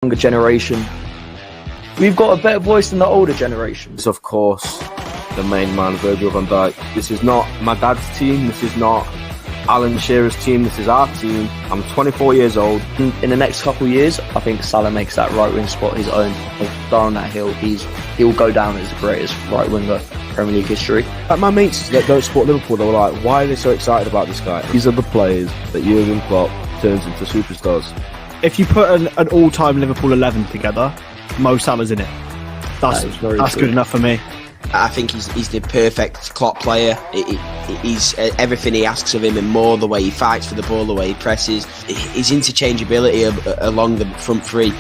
younger generation. We've got a better voice than the older generation. It's of course the main man, Virgil van Dijk. This is not my dad's team. This is not Alan Shearer's team. This is our team. I'm 24 years old. In the next couple of years, I think Salah makes that right wing spot his own. Down that hill, he'll go down as the greatest right winger Premier League history. Like my mates that don't support Liverpool, they were like, "Why are they so excited about this guy?" These are the players that Jurgen Klopp turns into superstars. If you put an all-time Liverpool 11 together, Mo Salah's in it. That's good enough for me. I think he's the perfect Klopp player. He's everything he asks of him and more. The way he fights for the ball, the way he presses, his interchangeability along the front three.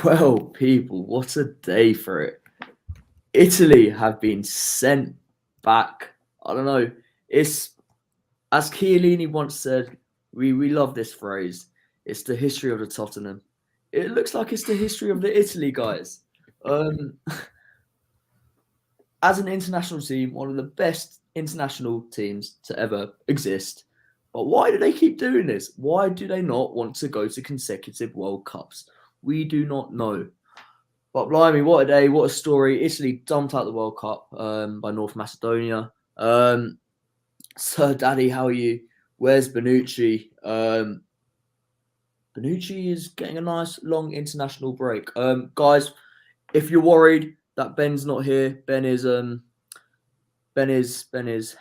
Well, people, what a day for it. Italy have been sent back. I don't know. It's, as Chiellini once said, we love this phrase. It's the history of the Tottenham. It looks like it's the history of the Italy guys. As an international team, one of the best international teams to ever exist. But why do they keep doing this? Why do they not want to go to consecutive World Cups? We do not know. But blimey, what a day, what a story. Italy dumped out the World Cup by North Macedonia. Sir Daddy, how are you? Where's Bonucci? Bonucci is getting a nice long international break. Guys, if you're worried that Ben's not here, Ben is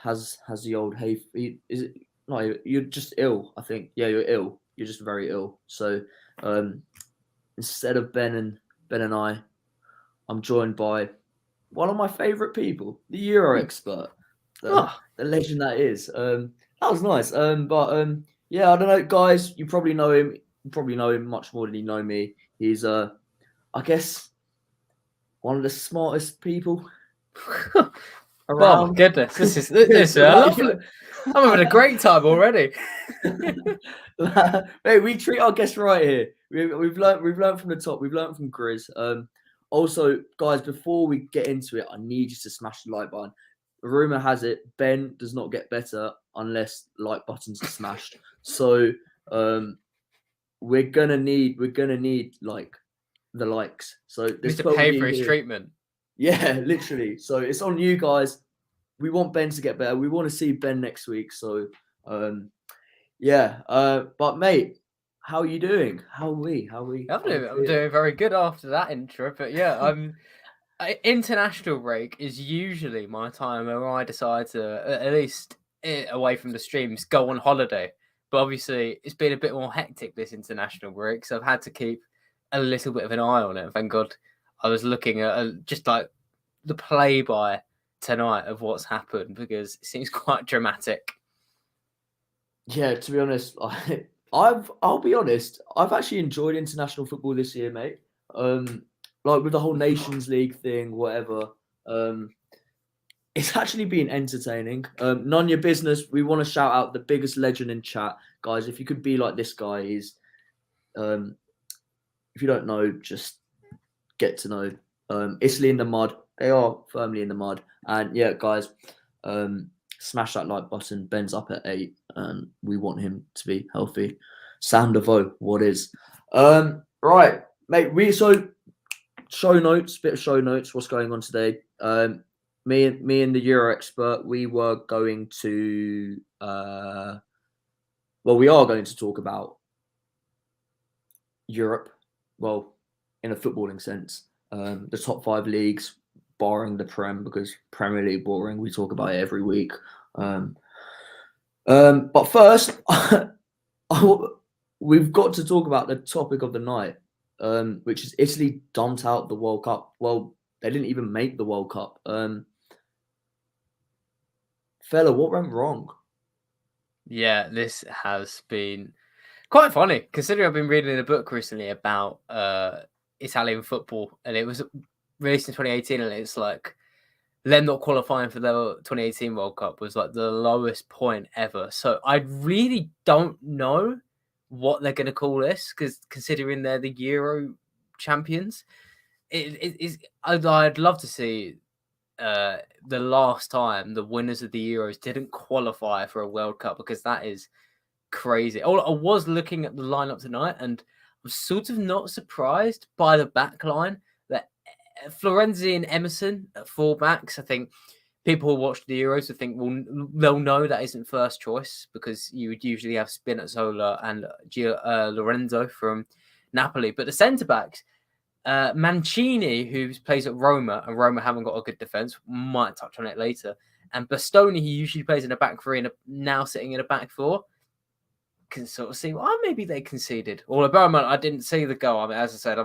has the old hay. Is it no? You're just ill, I think. Yeah, you're ill. You're just very ill. So instead of Ben and I'm joined by one of my favourite people, the Euro expert, the legend that is. That was nice. Yeah, I don't know, guys. You probably know him. You probably know him much more than you know me. He's, I guess, one of the smartest people around. Oh my goodness, this is lovely. I'm having a great time already. Hey, we treat our guests right here. We've learned from the top. We've learned from Grizz. Also, guys, before we get into it, I need you to smash the like button. The rumor has it Ben does not get better unless like buttons are smashed. So we're gonna need like the likes. So He's to pay for his treatment. Yeah, literally. So it's on you guys. We want Ben to get better. We want to see Ben next week. So yeah. But mate, how are you doing? How are we? I'm doing very good after that intro. But yeah, international break is usually my time where I decide to, at least away from the streams, go on holiday. But obviously, it's been a bit more hectic this international break, so I've had to keep a little bit of an eye on it. Thank God, I was looking at just like the play-by tonight of what's happened because it seems quite dramatic. Yeah, to be honest, I'll be honest. I've actually enjoyed international football this year, mate. Like with the whole Nations League thing, whatever. It's actually been entertaining. None of your business. We want to shout out the biggest legend in chat, guys. If you could be like this guy, he's. If you don't know, just get to know. Italy in the mud. They are firmly in the mud. And yeah, guys, smash that like button. Ben's up at 8, and we want him to be healthy. Sam DeVoe, what is? Right, mate. Bit of show notes. What's going on today? Me and the Euro expert, we were going to. We are going to talk about Europe. Well, in a footballing sense, the top 5 leagues, barring the Prem, because Premier League boring. We talk about it every week. But first, we've got to talk about the topic of the night, which is Italy dumped out the World Cup. Well, they didn't even make the World Cup. Fella, what went wrong? Yeah, this has been quite funny, considering I've been reading a book recently about Italian football, and it was released in 2018, and it's like them not qualifying for the 2018 World Cup was like the lowest point ever. So I really don't know what they're going to call this, because considering they're the Euro champions, I'd love to see the last time the winners of the Euros didn't qualify for a World Cup, because that is crazy. Oh, I was looking at the lineup tonight, and I'm sort of not surprised by the back line. That Florenzi and Emerson at fullbacks, I think people who watch the Euros would think, well, they'll know that isn't first choice, because you would usually have Spinazzola and Lorenzo from Napoli. But the centre backs, Mancini, who plays at Roma, and Roma haven't got a good defence, might touch on it later. And Bastoni, who usually plays in a back three and now sitting in a back four, can sort of see, well, maybe they conceded. Although I didn't see the goal. I mean, as I said,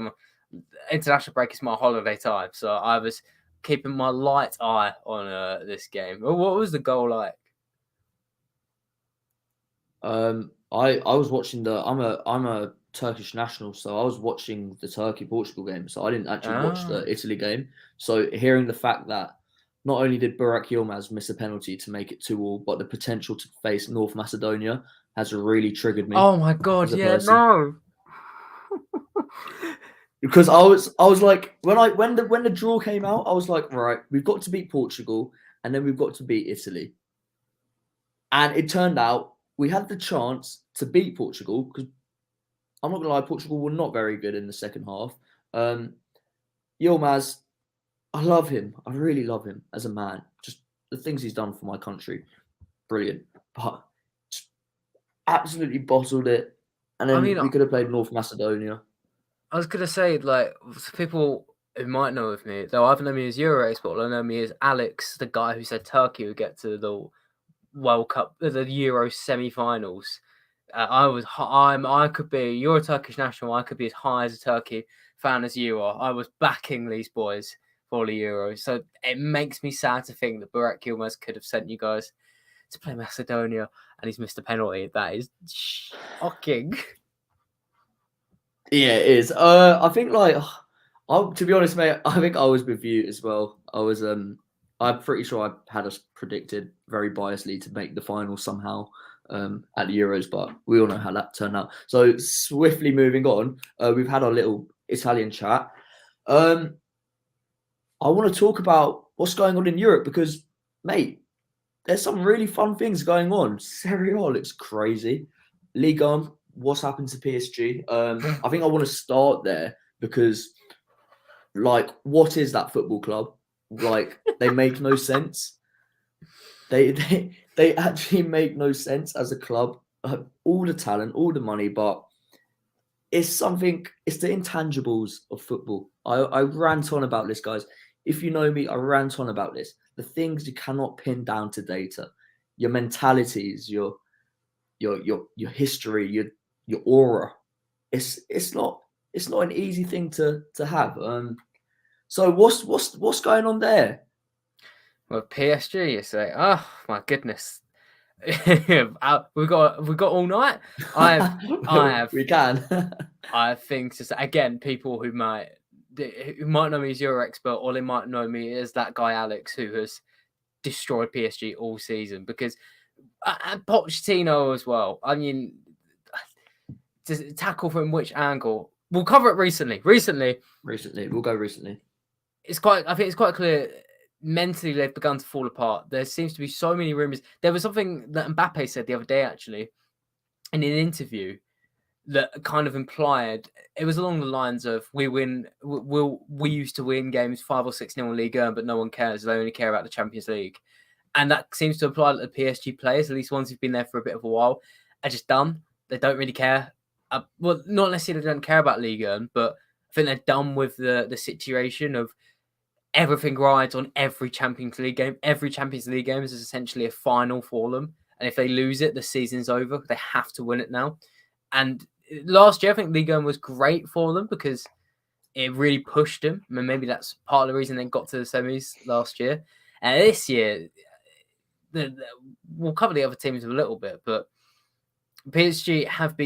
international break is my holiday time, so I was keeping my light eye on this game. What was the goal like? I was watching I'm a Turkish national, so I was watching the Turkey-Portugal game, so I didn't actually watch the Italy game. So hearing the fact that not only did Burak Yilmaz miss a penalty to make it 2-2, but the potential to face North Macedonia has really triggered me. Oh my God, yeah, no. Because I was like, when the draw came out, I was like, right, we've got to beat Portugal, and then we've got to beat Italy. And it turned out we had the chance to beat Portugal, because I'm not gonna lie, Portugal were not very good in the second half. Yilmaz, I love him. I really love him as a man. Just the things he's done for my country, brilliant. But just absolutely bottled it. And then we could have played North Macedonia. I was going to say, like, people who might know of me, they'll either know me as Euros, but they'll know me as Alex, the guy who said Turkey would get to the World Cup, the Euro semi-finals. You're a Turkish national, I could be as high as a Turkey fan as you are. I was backing these boys for the Euros. So it makes me sad to think that Burak Yilmaz could have sent you guys to play Macedonia, and he's missed a penalty. That is shocking. Yeah, it is. I think, to be honest, mate, I think I was with you as well. I'm pretty sure I had us predicted very biasly to make the final somehow at the Euros, but we all know how that turned out. So swiftly moving on, we've had our little Italian chat. I want to talk about what's going on in Europe, because, mate, there's some really fun things going on. Serie A looks crazy. Liga, what's happened to PSG? I think I want to start there, because, like, what is that football club? Like, they make no sense. They actually make no sense as a club. All the talent, all the money, but it's the intangibles of football. I rant on about this, guys. If you know me, I rant on about this. The things you cannot pin down to data, your mentalities, your history, your aura. It's not an easy thing to have. So what's going on there? Well, PSG, you say, oh my goodness, we've got all night. We can. I think just again, people who might know me as your expert, or they might know me as that guy Alex who has destroyed PSG all season, because and Pochettino as well. I mean, to tackle from which angle? We'll cover it recently. We'll go recently. I think it's quite clear. Mentally, they've begun to fall apart. There seems to be so many rumors. There was something that Mbappe said the other day, actually, in an interview, that kind of implied, it was along the lines of, we used to win games 5 or 6-0 in Liga, but no one cares. They only care about the Champions League. And that seems to imply that the PSG players, at least ones who've been there for a bit of a while, are just done. They don't really care. Well, not necessarily they don't care about Liga, but I think they're done with the situation of everything rides on every Champions League game. Every Champions League game is essentially a final for them. And if they lose it, the season's over. They have to win it now. And last year, I think Liga was great for them, because it really pushed them. I mean, maybe that's part of the reason they got to the semis last year. And this year, we'll cover the other teams a little bit, but PSG have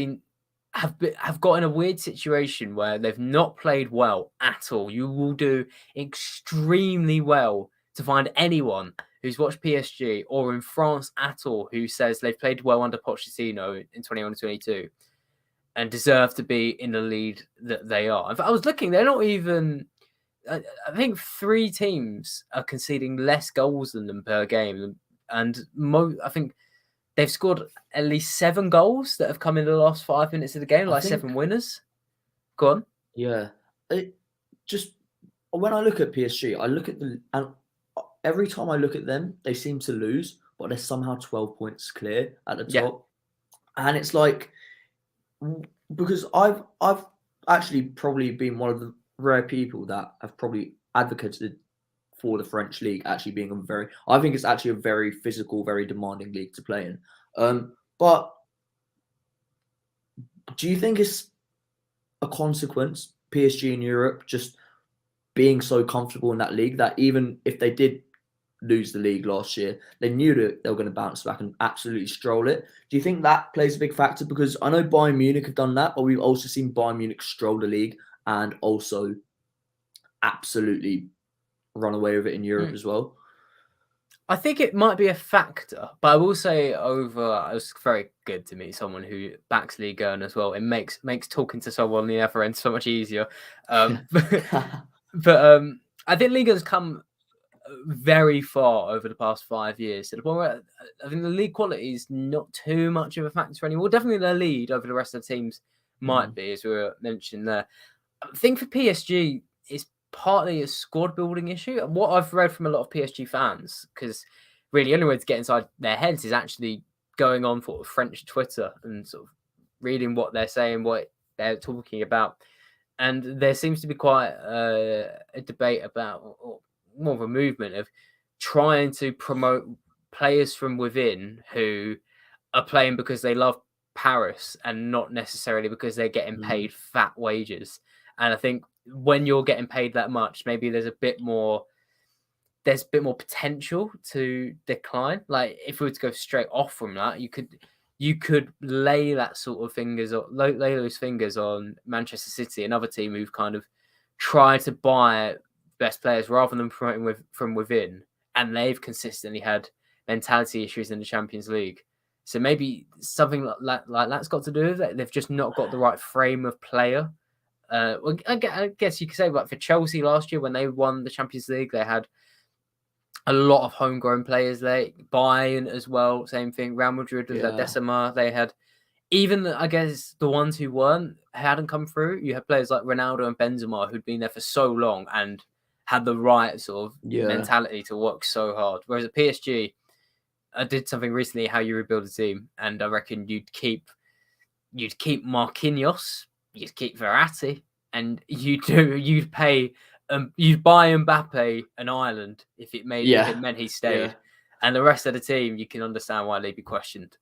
got in a weird situation where they've not played well at all. You will do extremely well to find anyone who's watched PSG or in France at all who says they've played well under Pochettino in 21-22 and deserve to be in the lead that they are. In fact, I was looking, they're not even I think 3 teams are conceding less goals than them per game, and I think they've scored at least 7 goals that have come in the last 5 minutes of the game, like 7 winners. Go on. Yeah, just when I look at PSG, I look at and every time I look at them, they seem to lose, but they're somehow 12 points clear at the top, and it's like, because I've actually probably been one of the rare people that have probably advocated for the French league actually being I think it's actually a very physical, very demanding league to play in. But do you think it's a consequence, PSG in Europe just being so comfortable in that league, that even if they did lose the league last year, they knew that they were going to bounce back and absolutely stroll it? Do you think that plays a big factor? Because I know Bayern Munich have done that, but we've also seen Bayern Munich stroll the league and also absolutely run away with it in Europe as well. I think it might be a factor, but I will say it was very good to meet someone who backs Liga as well. It makes talking to someone on the other end so much easier. But I think Liga has come very far over the past 5 years to the point where I think the league quality is not too much of a factor anymore. Definitely the lead over the rest of the teams might be, as we were mentioning there. I think for PSG, it's partly a squad building issue. What I've read from a lot of PSG fans, because really the only way to get inside their heads is actually going on for French Twitter and sort of reading what they're saying, what they're talking about. And there seems to be quite a debate about, or more of a movement of trying to promote players from within who are playing because they love Paris and not necessarily because they're getting paid fat wages. And I think when you're getting paid that much, maybe there's a bit more potential to decline. Like if we were to go straight off from that, you could lay that sort of lay those fingers on Manchester City, another team who've kind of tried to buy best players rather than promoting from within, and they've consistently had mentality issues in the Champions League. So maybe something like that's got to do with it. They've just not got the right frame of player. Well, I guess you could say, like for Chelsea last year when they won the Champions League, they had a lot of homegrown players there. Bayern as well, same thing. Real Madrid with their Decima, they had even I guess the ones who hadn't come through. You had players like Ronaldo and Benzema who'd been there for so long and had the right sort of mentality to work so hard. Whereas at PSG, I did something recently how you rebuild a team, and I reckon you'd keep Marquinhos, you'd keep Verratti, and you'd buy Mbappe an island if it meant he stayed, and the rest of the team you can understand why they'd be questioned.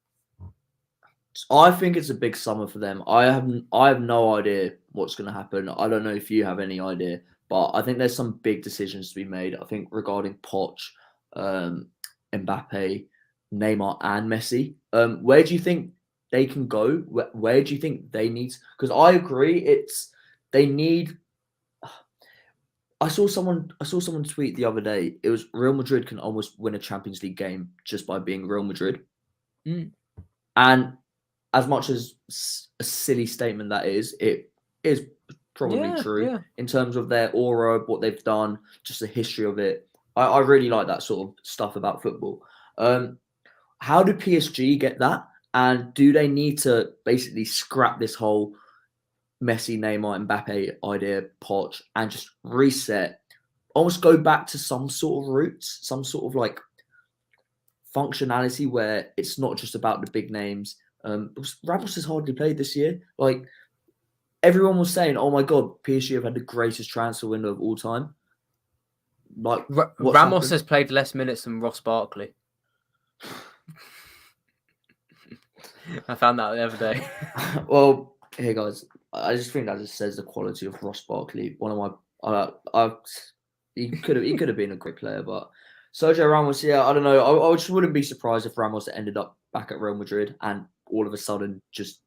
I think it's a big summer for them. I have no idea what's going to happen. I don't know if you have any idea, but I think there's some big decisions to be made. I think regarding Poch, Mbappe, Neymar, and Messi. Where do you think they can go? Where do you think they need? Because I agree, they need. I saw someone tweet the other day. It was Real Madrid can almost win a Champions League game just by being Real Madrid. And as much as a silly statement that is, it is probably true in terms of their aura, what they've done, just the history of it. I really like that sort of stuff about football. How do PSG get that? And do they need to basically scrap this whole Messi, Neymar, Mbappe idea, Poch, and just reset, almost go back to some sort of roots, some sort of like functionality where it's not just about the big names. Ramos has hardly played this year. Like everyone was saying, "Oh my god, PSG have had the greatest transfer window of all time." Like Ramos has played less minutes than Ross Barkley. I found that the other day. Well, here guys, I just think that just says the quality of Ross Barkley. One of my, he could have been a great player, but Sergio Ramos, I don't know. I just wouldn't be surprised if Ramos ended up back at Real Madrid and all of a sudden just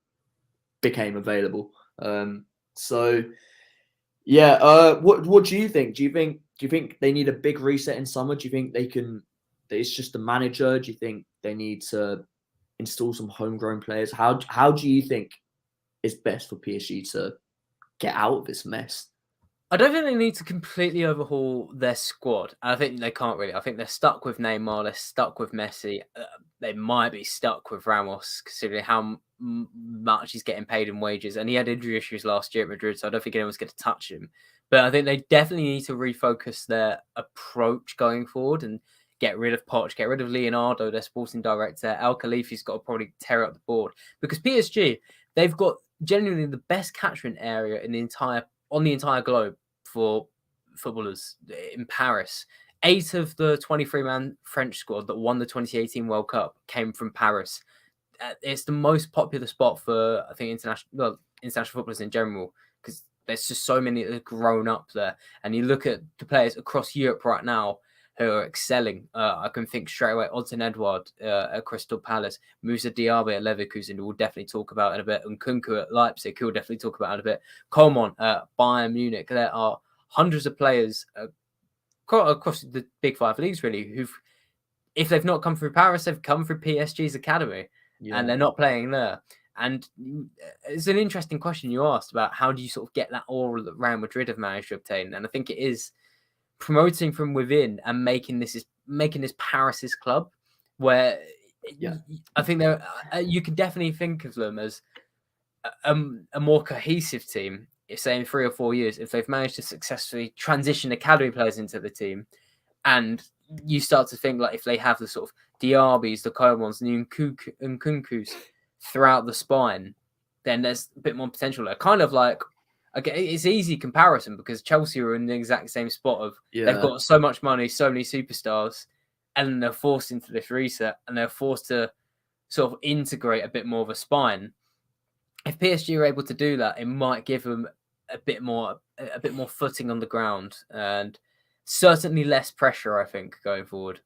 became available. What do you think? Do you think they need a big reset in summer? Do you think it's just the manager? Do you think they need to install some homegrown players? How do you think is best for PSG to get out of this mess? I don't think they need to completely overhaul their squad. I think they can't really. I think they're stuck with Neymar. They're stuck with Messi. They might be stuck with Ramos, considering how much he's getting paid in wages. And he had injury issues last year at Madrid, so I don't think anyone's going to touch him. But I think they definitely need to refocus their approach going forward and get rid of Poch, get rid of Leonardo, their sporting director. El Khalifi's got to probably tear up the board, because PSG, they've got genuinely the best catchment area on the entire globe for footballers in Paris. 8 of the 23-man French squad that won the 2018 World Cup came from Paris. It's the most popular spot for, I think, international footballers in general, because there's just so many that have grown up there. And you look at the players across Europe right now who are excelling. I can think straight away, Odsonne Edouard at Crystal Palace, Moussa Diaby at Leverkusen, who we'll definitely talk about in a bit, and Kunku at Leipzig, who we'll definitely talk about in a bit, Coman at Bayern Munich. There are hundreds of players across the big 5 leagues, really, who've, if they've not come through Paris, they've come through PSG's academy, and they're not playing there. And it's an interesting question you asked about how do you sort of get that aura that Real Madrid have managed to obtain. And I think it is promoting from within and making this Paris's club, where I think you can definitely think of them as a more cohesive team. If, say, in 3 or 4 years, if they've managed to successfully transition academy players into the team, and you start to think like if they have the sort of Diabys, the Comans, and Nkunkus throughout the spine, then there's a bit more potential there. Kind of like, okay, it's easy comparison because Chelsea are in the exact same spot of they've got so much money, so many superstars, and they're forced into this reset, and they're forced to sort of integrate a bit more of a spine. If PSG are able to do that, it might give them a bit more footing on the ground, and certainly less pressure, I think, going forward.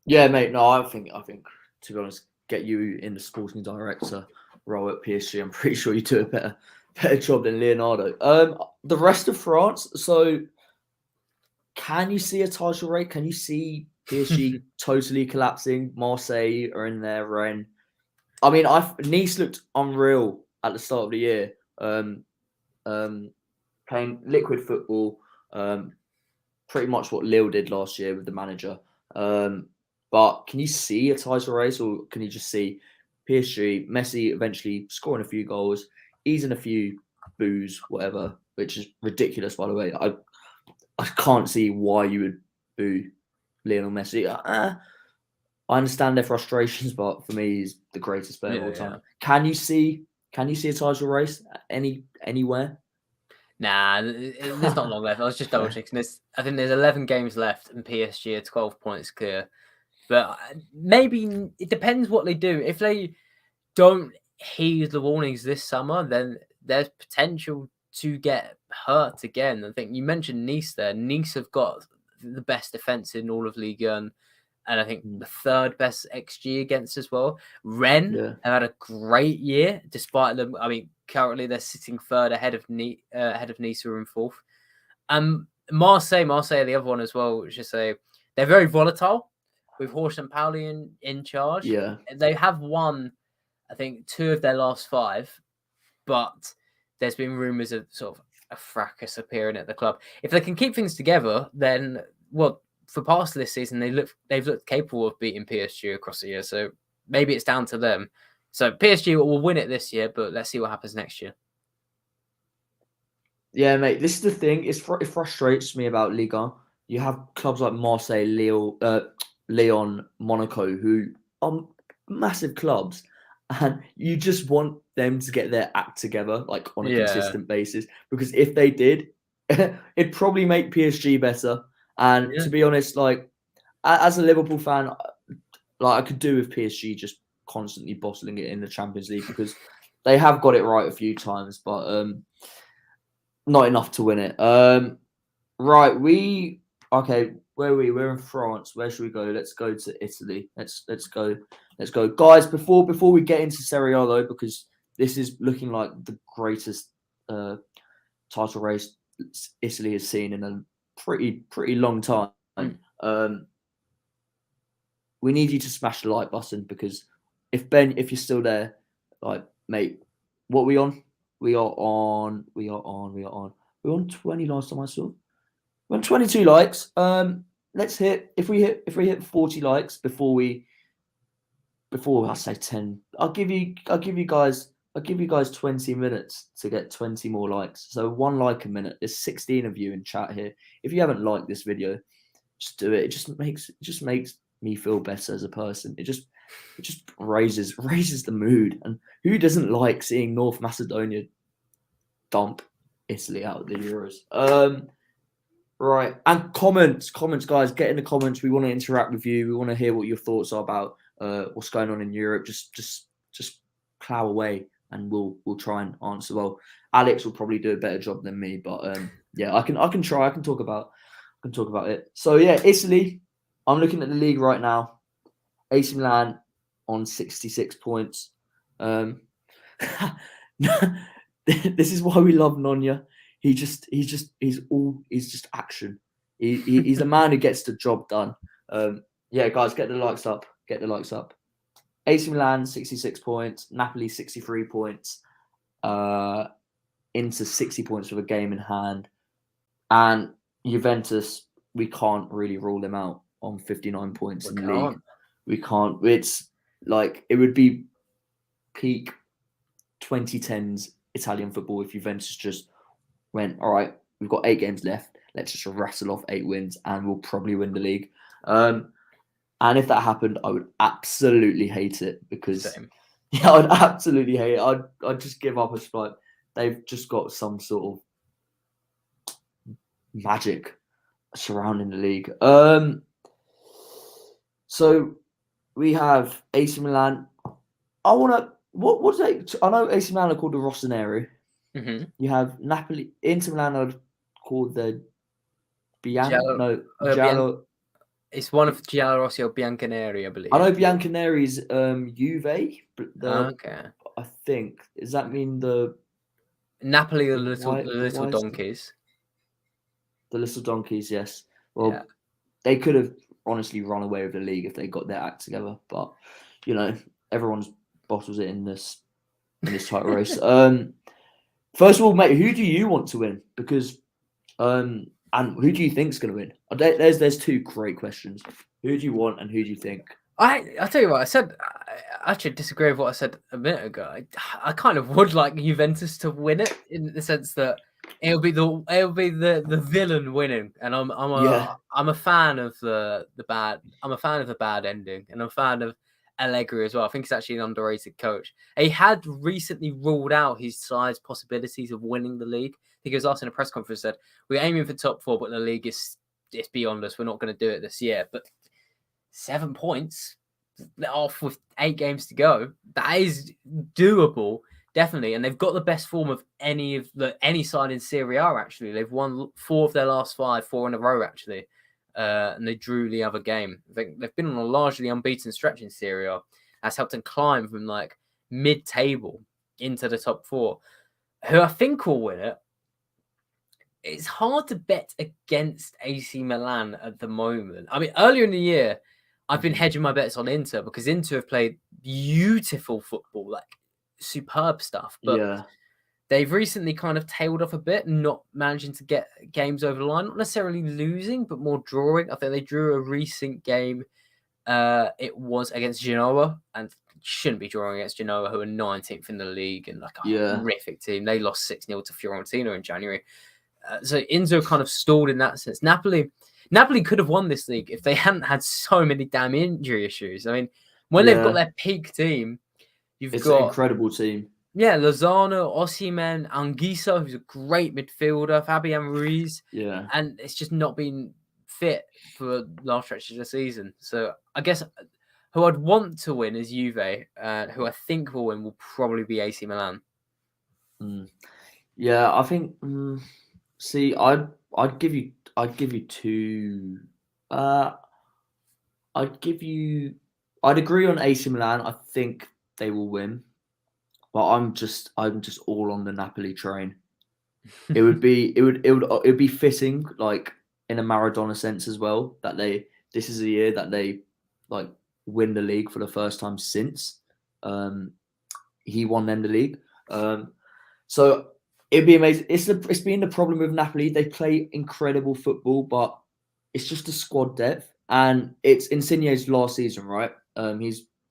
Yeah, mate. No, I think to be honest, get you in the sporting director role at PSG, I'm pretty sure you do a better job than Leonardo. The rest of France. So, can you see a title race? Can you see PSG totally collapsing? Marseille are in there. Rennes. I mean, Nice looked unreal at the start of the year. Playing liquid football. Pretty much what Lille did last year with the manager. But can you see a title race, or can you just see PSG, Messi eventually scoring a few goals, easing a few boos, whatever, which is ridiculous, by the way. I can't see why you would boo Lionel Messi. I understand their frustrations, but for me, he's the greatest player of all time. Yeah. Can you see a title race anywhere? Nah, there's not long left. I was just double checking. I think there's 11 games left, and PSG are 12 points clear. But maybe it depends what they do. If they don't heed the warnings this summer, then there's potential to get hurt again. I think you mentioned Nice there. Nice have got the best defense in all of Liga, and I think the 3rd best XG against as well. Rennes have had a great year, despite them. I mean, currently they're sitting 3rd ahead of Nice, who are in 4th. Marseille are the other one as well, which is they're very volatile with Horst and Pauli in charge. Yeah, they have won, I think, 2 of their last 5, but there's been rumours of sort of a fracas appearing at the club. If they can keep things together, then for past this season, they've looked capable of beating PSG across the year. So maybe it's down to them. So PSG will win it this year, but let's see what happens next year. Yeah, mate. This is the thing. It frustrates me about Liga. You have clubs like Marseille, Lyon, Monaco, who are massive clubs, and you just want them to get their act together, like on a consistent basis. Because if they did, it'd probably make PSG better. And to be honest, like as a Liverpool fan, like I could do with PSG just constantly bottling it in the Champions League, because they have got it right a few times, but not enough to win it. Right, where are we? We're in France. Where should we go? Let's go to Italy. Let's go, guys. Before we get into Serie A though, because this is looking like the greatest title race Italy has seen in a pretty long time. We need you to smash the like button, because if you're still there, like, mate, what are we on? We are on We're on 20 last time I saw. We're on 22 likes. Let's hit if we hit 40 likes before I say 10. I'll give you guys 20 minutes to get 20 more likes. So 1 like a minute. There's 16 of you in chat here. If you haven't liked this video, just do it. It just makes me feel better as a person. It just raises the mood. And who doesn't like seeing North Macedonia dump Italy out of the Euros? Right. And comments, guys. Get in the comments. We want to interact with you. We want to hear what your thoughts are about what's going on in Europe. Just plow away, and we'll try and answer. Well, Alex will probably do a better job than me, but yeah, I can try. I can talk about it. So yeah, Italy. I'm looking at the league right now. AC Milan on 66 points. This is why we love Nonya. He's just action. He's the man who gets the job done. Yeah, guys, get the likes up. AC Milan 66 points, Napoli 63 points, into 60 points with a game in hand, and Juventus, we can't really rule them out on 59 points in the league. We can't. It's like it would be peak 2010s Italian football if Juventus just went, all right, we've got 8 games left. Let's just rattle off 8 wins and we'll probably win the league. And if that happened, I would absolutely hate it because yeah, I'd absolutely hate it. I'd just give up a spot. They've just got some sort of magic surrounding the league. So we have AC Milan. I know AC Milan are called the Rossoneri. Mm-hmm. You have Napoli, Inter Milan are called the Giallo. It's one of Giallorossi or Bianconeri, I believe. I know Bianconeri's Juve. Okay. I think. Does that mean the Napoli, the little donkeys? The little donkeys, yes. Well, yeah. They could have honestly run away with the league if they got their act together. But everyone's bottles it in this title race. First of all, mate, who do you want to win? Because and who do you think's going to win? There's 2 great questions. Who do you want and who do you think? I tell you what, I actually disagree with what I said a minute ago. I kind of would like Juventus to win it in the sense that it'll be the villain winning, and I'm a fan of the bad. I'm a fan of the bad ending, and I'm a fan of Allegri as well. I think he's actually an underrated coach. He had recently ruled out his side's possibilities of winning the league. I think he was asked in a press conference, said, we're aiming for top 4, but the league it's beyond us. We're not going to do it this year. But 7 points off with 8 games to go, that is doable, definitely. And they've got the best form of any side in Serie A, actually. They've won 4 of their last 5, 4 in a row, actually. And they drew the other game. They've been on a largely unbeaten stretch in Serie A. That's helped them climb from like mid-table into the top 4. Who I think will win it. It's hard to bet against AC Milan at the moment. I mean, earlier in the year, I've been hedging my bets on Inter because Inter have played beautiful football, like superb stuff. But they've recently kind of tailed off a bit, not managing to get games over the line, not necessarily losing, but more drawing. I think they drew a recent game. It was against Genoa, and shouldn't be drawing against Genoa, who are 19th in the league and like a horrific team. They lost 6-0 to Fiorentina in January. So Inter kind of stalled in that sense. Napoli could have won this league if they hadn't had so many damn injury issues. I mean, when they've got their peak team, it's got an incredible team. Yeah, Lozano, Osimhen, Anguissa, who's a great midfielder, Fabian Ruiz. Yeah. And it's just not been fit for last stretch of the season. So I guess who I'd want to win is Juve, who I think will win will probably be AC Milan. Yeah, I think. See, I'd give you 2. I'd agree on AC Milan. I think they will win, but I'm just all on the Napoli train. It would be fitting, like in a Maradona sense as well, that this is a year that they like win the league for the first time since he won them the league. So It'd be amazing. It's been the problem with Napoli. They play incredible football, but it's just the squad depth, and it's Insigne's last season, right?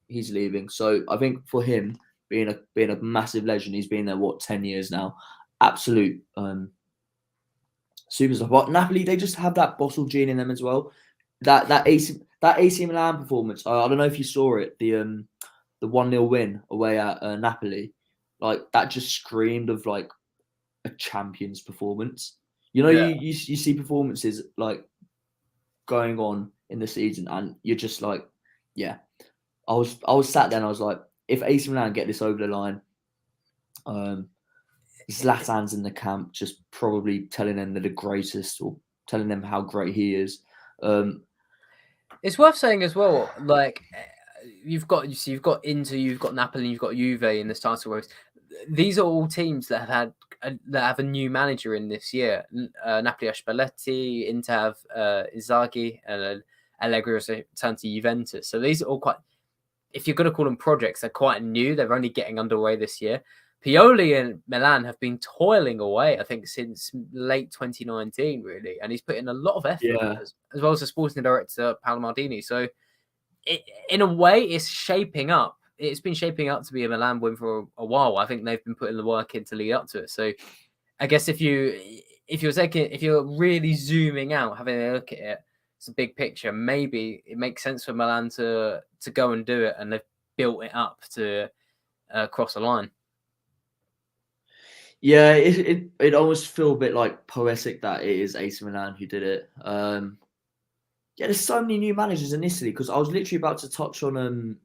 He's leaving, so I think for him being a massive legend, he's been there 10 years now, absolute superstar. But Napoli, they just have that bottle gene in them as well. That AC Milan performance. I don't know if you saw it. The 1-0 win away at Napoli, like that just screamed of like a champion's performance. You know, you see performances like going on in the season, and you're just like, yeah. I was sat there and I was like, if AC Milan get this over the line, Zlatan's in the camp, just probably telling them they're the greatest or telling them how great he is. It's worth saying as well, like you've got Inter, you've got Napoli, you've got Juve in this title race. These are all teams that have a new manager in this year. Napoli have Spalletti, Inter have Inzaghi, and Allegri has returned to Juventus. So these are all quite, if you're going to call them projects, they're quite new. They're only getting underway this year. Pioli and Milan have been toiling away, I think, since late 2019, really. And he's put in a lot of effort, as well as the sporting director, Paolo Maldini. So in a way, it's shaping up. It's been shaping up to be a Milan win for a while. I think they've been putting the work in to lead up to it. So I guess if you're really zooming out, having a look at it, it's a big picture. Maybe it makes sense for Milan to go and do it, and they've built it up to cross the line. Yeah, it almost feel a bit like poetic that it is AC Milan who did it. Yeah, there's so many new managers in Italy, because I was literally about to touch on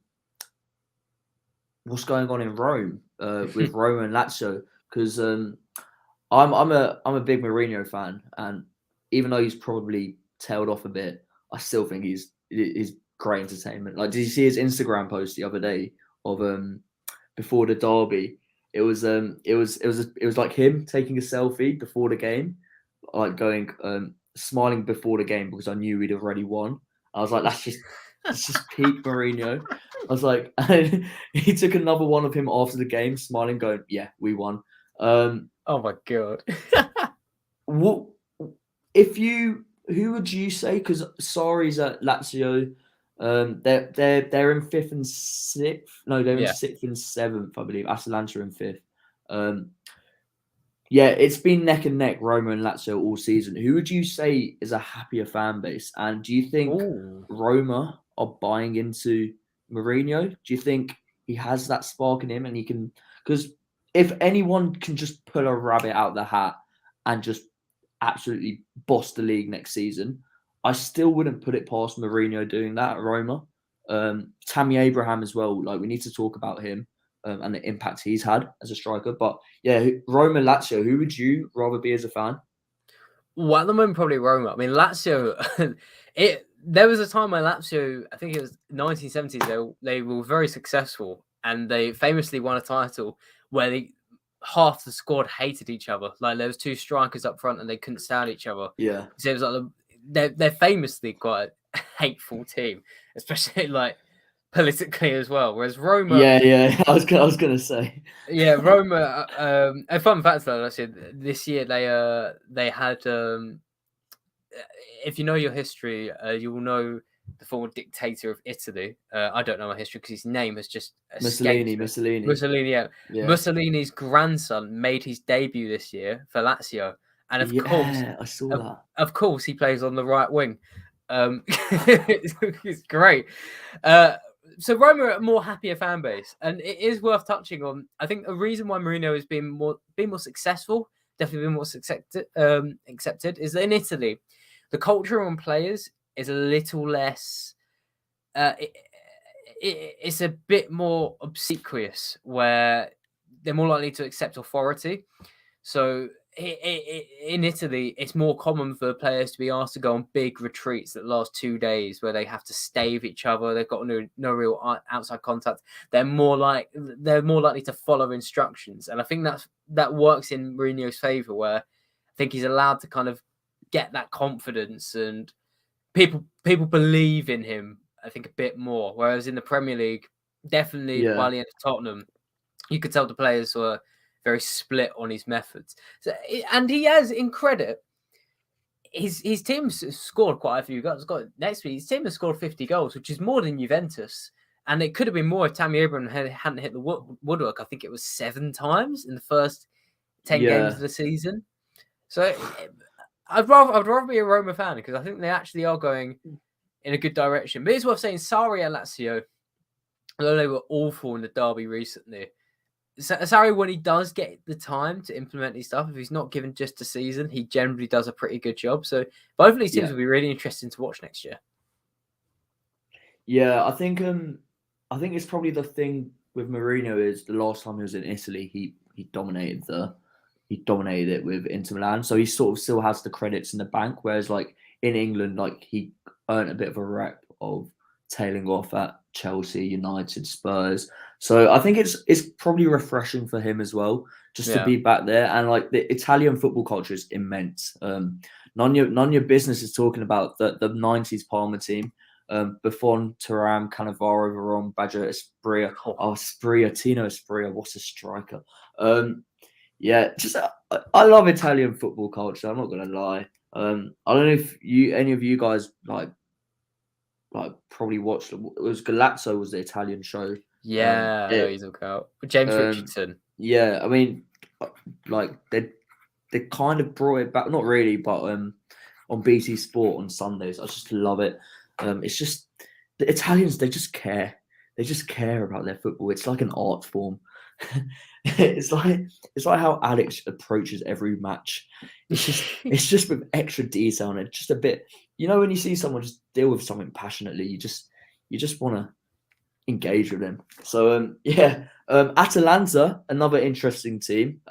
what's going on in Rome with Roma and Lazio, because I'm a big Mourinho fan, and even though he's probably tailed off a bit, I still think he's great entertainment. Like, did you see his Instagram post the other day of before the derby? It was like him taking a selfie before the game, like going smiling before the game, because I knew we'd already won. I was like, that's just peak Mourinho. I was like, and he took another one of him after the game, smiling, going, yeah, we won. Oh my god. Who would you say? Because Sarri's at Lazio. They're in 5th and 6th. No, they're in 6th and 7th, I believe. Atalanta in 5th. Yeah, it's been neck and neck, Roma and Lazio all season. Who would you say is a happier fan base? And do you think Roma are buying into Mourinho? Do you think he has that spark in him, and he can? Because if anyone can just pull a rabbit out of the hat and just absolutely boss the league next season, I still wouldn't put it past Mourinho doing that at Roma. Tammy Abraham as well. Like, we need to talk about him and the impact he's had as a striker. But yeah, Roma, Lazio. Who would you rather be as a fan? Well, at the moment, probably Roma. I mean, Lazio. There was a time when Lazio, I think it was 1970s, they were very successful, and they famously won a title where half the squad hated each other. Like, there was 2 strikers up front and they couldn't stand each other. Yeah. So it was like they're famously quite a hateful team, especially like politically as well. Whereas Roma, yeah, I was gonna say, yeah, Roma. A fun fact though, actually, this year they had. If you know your history, you will know the former dictator of Italy. I don't know my history because his name has just Mussolini. Yeah. Mussolini's grandson made his debut this year for Lazio, and of course, I saw that. Of course, he plays on the right wing. It's great. So Roma are a more happier fan base, and it is worth touching on. I think a reason why Mourinho has been more successful, definitely been more accepted, is that in Italy, the culture on players is a little less. It's a bit more obsequious, where they're more likely to accept authority. So in Italy, it's more common for players to be asked to go on big retreats that last 2 days, where they have to stay with each other. They've got no real outside contact. They're more likely to follow instructions, and I think that works in Mourinho's favour, where I think he's allowed to kind of get that confidence, and people believe in him, I think, a bit more. Whereas in the Premier League, definitely by the end of Tottenham, you could tell the players were very split on his methods. So, and he has, in credit, his team's scored quite a few goals. Next week, his team has scored 50 goals, which is more than Juventus. And it could have been more if Tammy Abraham hadn't hit the woodwork. I think it was 7 times in the first 10 games of the season. So I'd rather be a Roma fan because I think they actually are going in a good direction. But it's worth saying, Sarri and Lazio, although they were awful in the derby recently, Sarri, when he does get the time to implement his stuff, if he's not given just a season, he generally does a pretty good job. So both of these teams will be really interesting to watch next year. Yeah, I think it's probably the thing with Mourinho is the last time he was in Italy, he dominated it with Inter Milan. So he sort of still has the credits in the bank. Whereas like in England, like he earned a bit of a rep of tailing off at Chelsea, United, Spurs. So I think it's probably refreshing for him as well, just to be back there. And like the Italian football culture is immense. None of your business is talking about the 90s Parma team. Buffon, Thuram, Cannavaro, Veron, Baggio, Espria. Tino Espria, what a striker. I love Italian football culture. I'm not gonna lie. I don't know if any of you guys like probably watched. It was Galazzo was the Italian show. Yeah, I know he's okay. James Richardson. Yeah, I mean, like they kind of brought it back. Not really, but on BT Sport on Sundays, I just love it. It's just the Italians. They just care. They just care about their football. It's like an art form. it's like how Alex approaches every match. It's just with extra detail and just a bit. You know, when you see someone just deal with something passionately, you just want to engage with them. So Atalanta, another interesting team.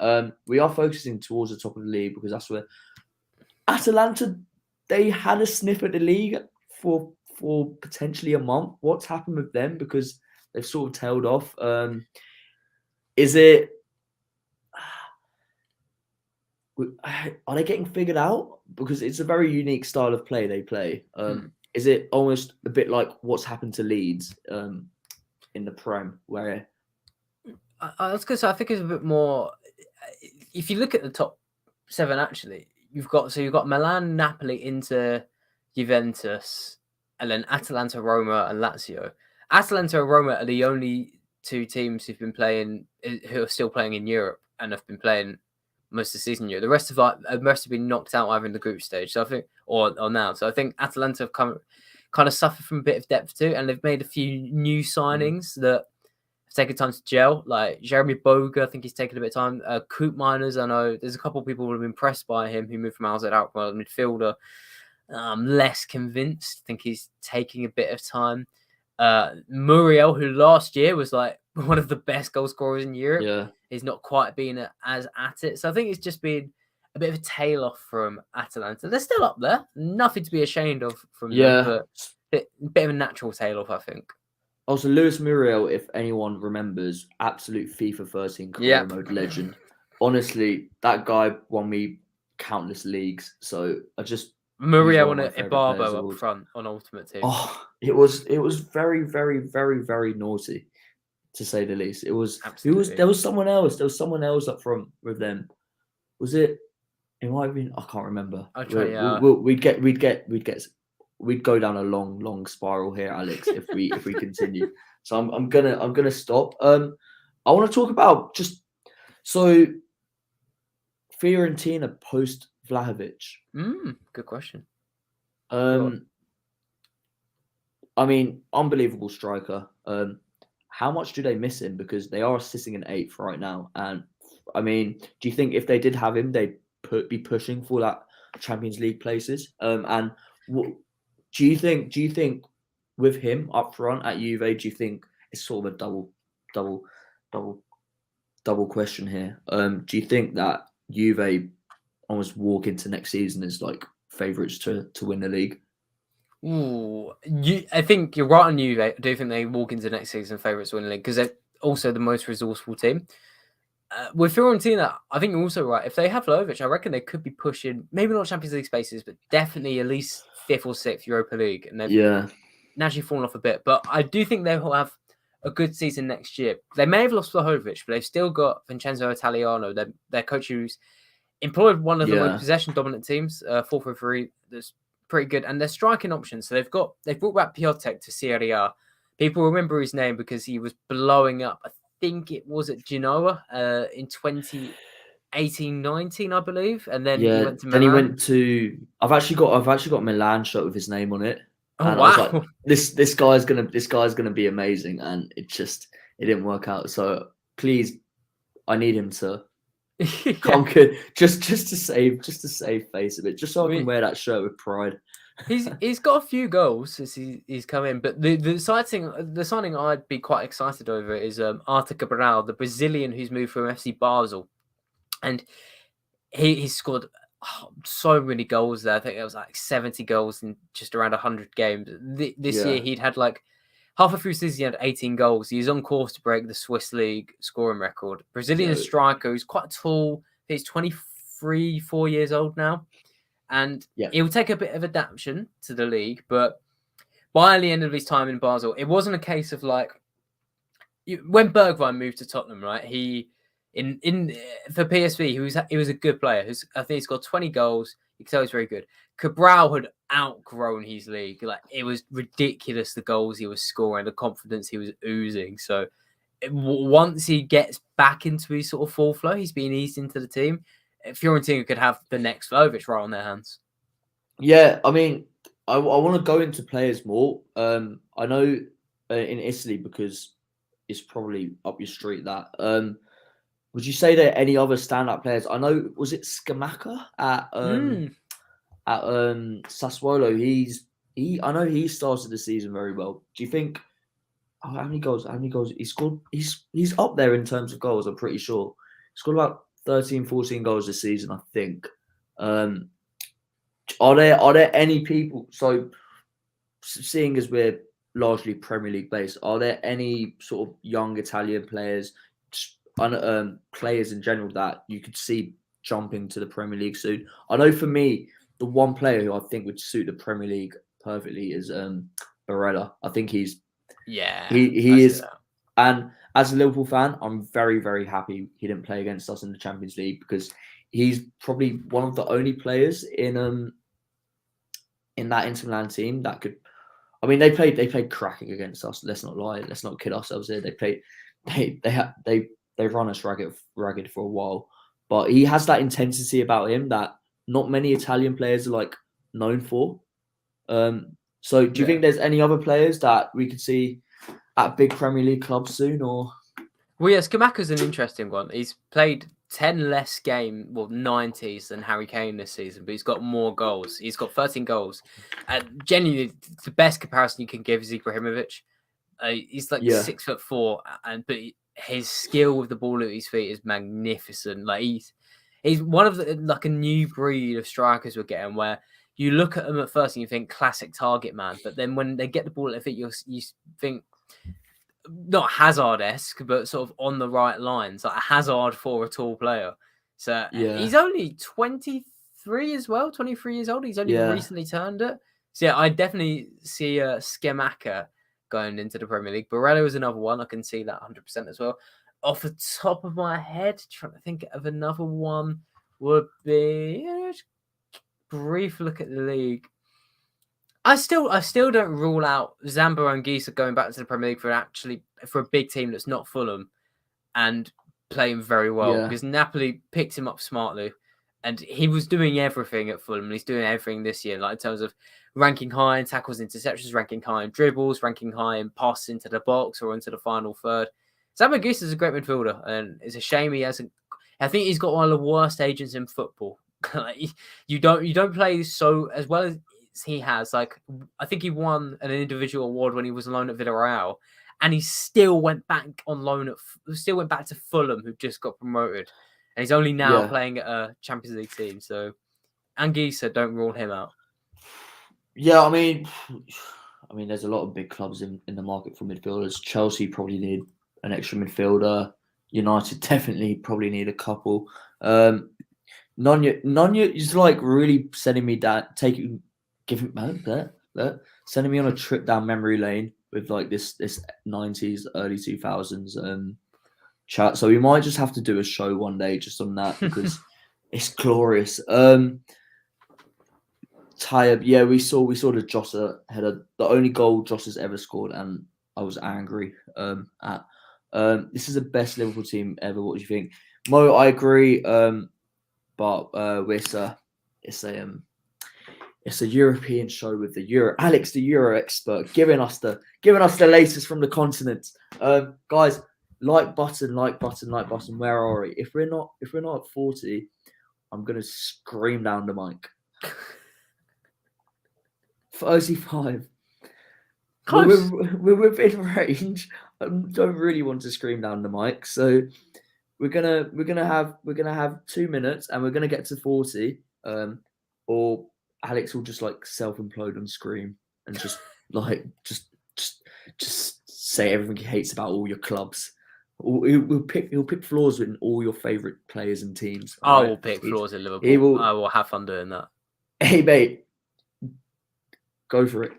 We are focusing towards the top of the league because that's where Atalanta, they had a sniff at the league for potentially a month. What's happened with them? Because they've sort of tailed off. Is it? Are they getting figured out? Because it's a very unique style of play they play. Is it almost a bit like what's happened to Leeds in the Prem, where I was going to say I think it's a bit more. If you look at the top 7, actually, you've got Milan, Napoli, Inter, Juventus, and then Atalanta, Roma, and Lazio. Atalanta and Roma are the only 2 teams who are still playing in Europe and have been playing most of the season. The rest have been knocked out either in the group stage. So I think, or now. So I think Atalanta have kind of suffered from a bit of depth too, and they've made a few new signings that have taken time to gel. Like Jeremy Boga, I think he's taken a bit of time. Coop Miners, I know there's a couple of people who have been impressed by him who moved from AZ Alkmaar, midfielder. I'm less convinced. I think he's taking a bit of time. Muriel, who last year was like one of the best goal scorers in Europe, is not quite been as at it. So I think it's just been a bit of a tail off from Atalanta. They're still up there, nothing to be ashamed of from them, but a bit of a natural tail off, I think. Also, Luis Muriel, if anyone remembers, absolute FIFA 13 career mode legend. Honestly, that guy won me countless leagues. So Muriel and Ibarbo up front on Ultimate Team. Oh, it was very, very, very, very naughty, to say the least. There was someone else. There was someone else up front with them. Was it? It might have been. I can't remember. We'd go down a long spiral here, Alex, if we continue. So I'm gonna stop. I want to talk about Fiorentina post Vlahovic. Good question. I mean, unbelievable striker. How much do they miss him? Because they are sitting in 8th right now. And I mean, do you think if they did have him, they'd be pushing for that Champions League places? And what do you think with him up front at Juve? Do you think it's sort of a double question here? Do you think that Juve almost walk into next season as like favourites to win the league? I think you're right on Juve. I do think they walk into next season favourites to win the league because they're also the most resourceful team. With Fiorentina, I think you're also right. If they have Vlahovic, I reckon they could be pushing, maybe not Champions League spaces, but definitely at least 5th or 6th Europa League. And they've naturally fallen off a bit. But I do think they will have a good season next year. They may have lost Vlahovic, but they've still got Vincenzo Italiano, their coach, who's employed one of the most possession dominant teams, 4-3. That's pretty good, and they're striking options. So they've brought back Piotek to Serie A. People remember his name because he was blowing up. I think it was at Genoa in 2018-19, I believe, and then he went to Milan. Then he went to. I've actually got a Milan shirt with his name on it. Oh, and wow. I was like, this guy's gonna be amazing, and it didn't work out. So please, I need him to conquer just to save face a bit, just so I can wear that shirt with pride. He's got a few goals since he's come in, but the signing I'd be quite excited over is Arthur Cabral, the Brazilian who's moved from FC Basel, and he scored so many goals there. I think it was like 70 goals in just around 100 games. This year he'd had like halfway through the season he had 18 goals. He's on course to break the Swiss League scoring record. Brazilian striker who's quite tall. He's 4 years old now. And it will take a bit of adaptation to the league, but by the end of his time in Basel, it wasn't a case of like when Bergwijn moved to Tottenham, right? He for PSV, he was a good player. I think he's got 20 goals. You can tell he's very good. Cabral had outgrown his league. Like it was ridiculous the goals he was scoring, the confidence he was oozing. So once he gets back into his sort of full flow, he's being eased into the team. Fiorentina could have the next Vlahovic right on their hands. Yeah, I mean, I want to go into players more. I know in Italy, because it's probably up your street, that. Would you say there are any other standout players? I know, was it Scamacca at Sassuolo? I know he started the season very well. Do you think? Oh, how many goals he scored? He's up there in terms of goals. I'm pretty sure he scored about 13, 14 goals this season, I think. Are there any people? So, seeing as we're largely Premier League based, are there any sort of young Italian players, players in general, that you could see jumping to the Premier League soon? I know for me, the one player who I think would suit the Premier League perfectly is Barella. I think he is. And as a Liverpool fan, I'm very, very happy he didn't play against us in the Champions League, because he's probably one of the only players in that Inter Milan team that could. I mean, they played cracking against us. Let's not lie. Let's not kid ourselves here. They run us ragged for a while, but he has that intensity about him that not many Italian players are like known for. So do you think there's any other players that we could see at big Premier League clubs soon? Or Scamacca's an interesting one. He's played 10 less 90s than Harry Kane this season, but he's got more goals. He's got 13 goals. And genuinely, the best comparison you can give is Ibrahimovic. He's like 6'4", but his skill with the ball at his feet is magnificent. Like he's one of the like a new breed of strikers we're getting, where you look at them at first and you think classic target man, but then when they get the ball at their feet, you think not Hazard-esque, but sort of on the right lines, like a Hazard for a tall player. So he's only 23 as well, 23 years old. He's only recently turned it. So I definitely see Scamacca going into the Premier League. Barella is another one. I can see that 100% as well. Off the top of my head, trying to think of another one would be brief look at the league. I still don't rule out Zambo Anguissa going back to the Premier League for a big team that's not Fulham and playing very well, because Napoli picked him up smartly, and he was doing everything at Fulham, and he's doing everything this year, like in terms of ranking high in tackles, interceptions, ranking high in dribbles, ranking high in passes into the box or into the final third. Zambo Anguissa is a great midfielder, and it's a shame he hasn't. I think he's got one of the worst agents in football. You don't play so as well as he has. Like, I think he won an individual award when he was on loan at Villarreal, and he still went back on loan still went back to Fulham, who just got promoted, and he's only now playing at a Champions League team. So Anguissa, don't rule him out. Yeah, I mean, there's a lot of big clubs in the market for midfielders. Chelsea probably need an extra midfielder. United definitely probably need a couple. Nanya is like really sending me down, sending me on a trip down memory lane, with like this 90s, early 2000s chat. So we might just have to do a show one day just on that because it's glorious. Tayyip, yeah, we saw the Jota header, the only goal Jota has ever scored, and I was angry at. This is the best Liverpool team ever. What do you think, Mo? I agree, but it's a European show with the Euro. Alex, the Euro expert, giving us the latest from the continent. Guys, like button. Where are we? If we're not at 40, I'm gonna scream down the mic. 35. We're within range. I don't really want to scream down the mic, so we're gonna have 2 minutes, and we're gonna get to 40. Or Alex will just like self-implode and scream and just like just say everything he hates about all your clubs. He'll pick flaws in all your favorite players and teams. I will pick flaws in Liverpool. I will have fun doing that. Hey mate, go for it.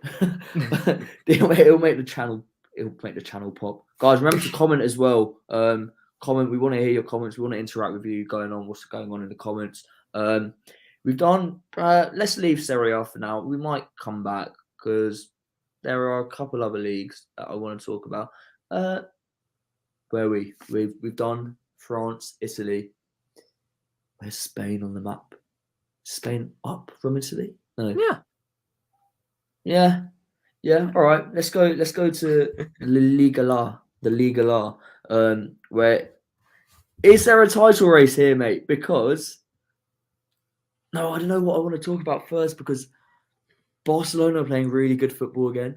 It'll make the channel pop. Guys, remember to comment as well. Comment. We want to hear your comments. We want to interact with you. What's going on in the comments. We've done. Let's leave Serie A for now. We might come back because there are a couple other leagues that I want to talk about. We've done France, Italy. Where's Spain on the map? Spain up from Italy? No. Yeah. All right. Let's go to the Liga. Where is there a title race here, mate? Because no, I don't know what I want to talk about first because Barcelona are playing really good football again.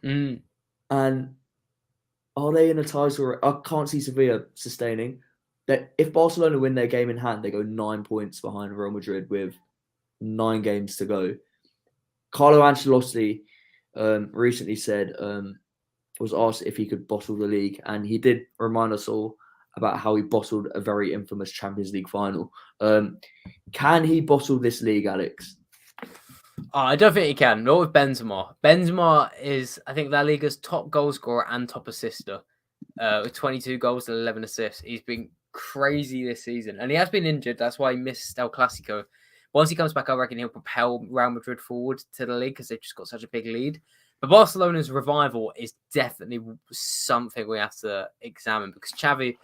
And are they in a title race? I can't see Sevilla sustaining that. If Barcelona win their game in hand, they go 9 points behind Real Madrid with 9 games to go. Carlo Ancelotti recently said, was asked if he could bottle the league, and he did remind us all about how he bottled a very infamous Champions League final. Can he bottle this league, Alex? I don't think he can. Not with Benzema. Benzema is, I think, La Liga's top goal scorer and top assister with 22 goals and 11 assists. He's been crazy this season, and he has been injured. That's why he missed El Clasico. Once he comes back, I reckon he'll propel Real Madrid forward to the league because they've just got such a big lead. But Barcelona's revival is definitely something we have to examine because Xavi,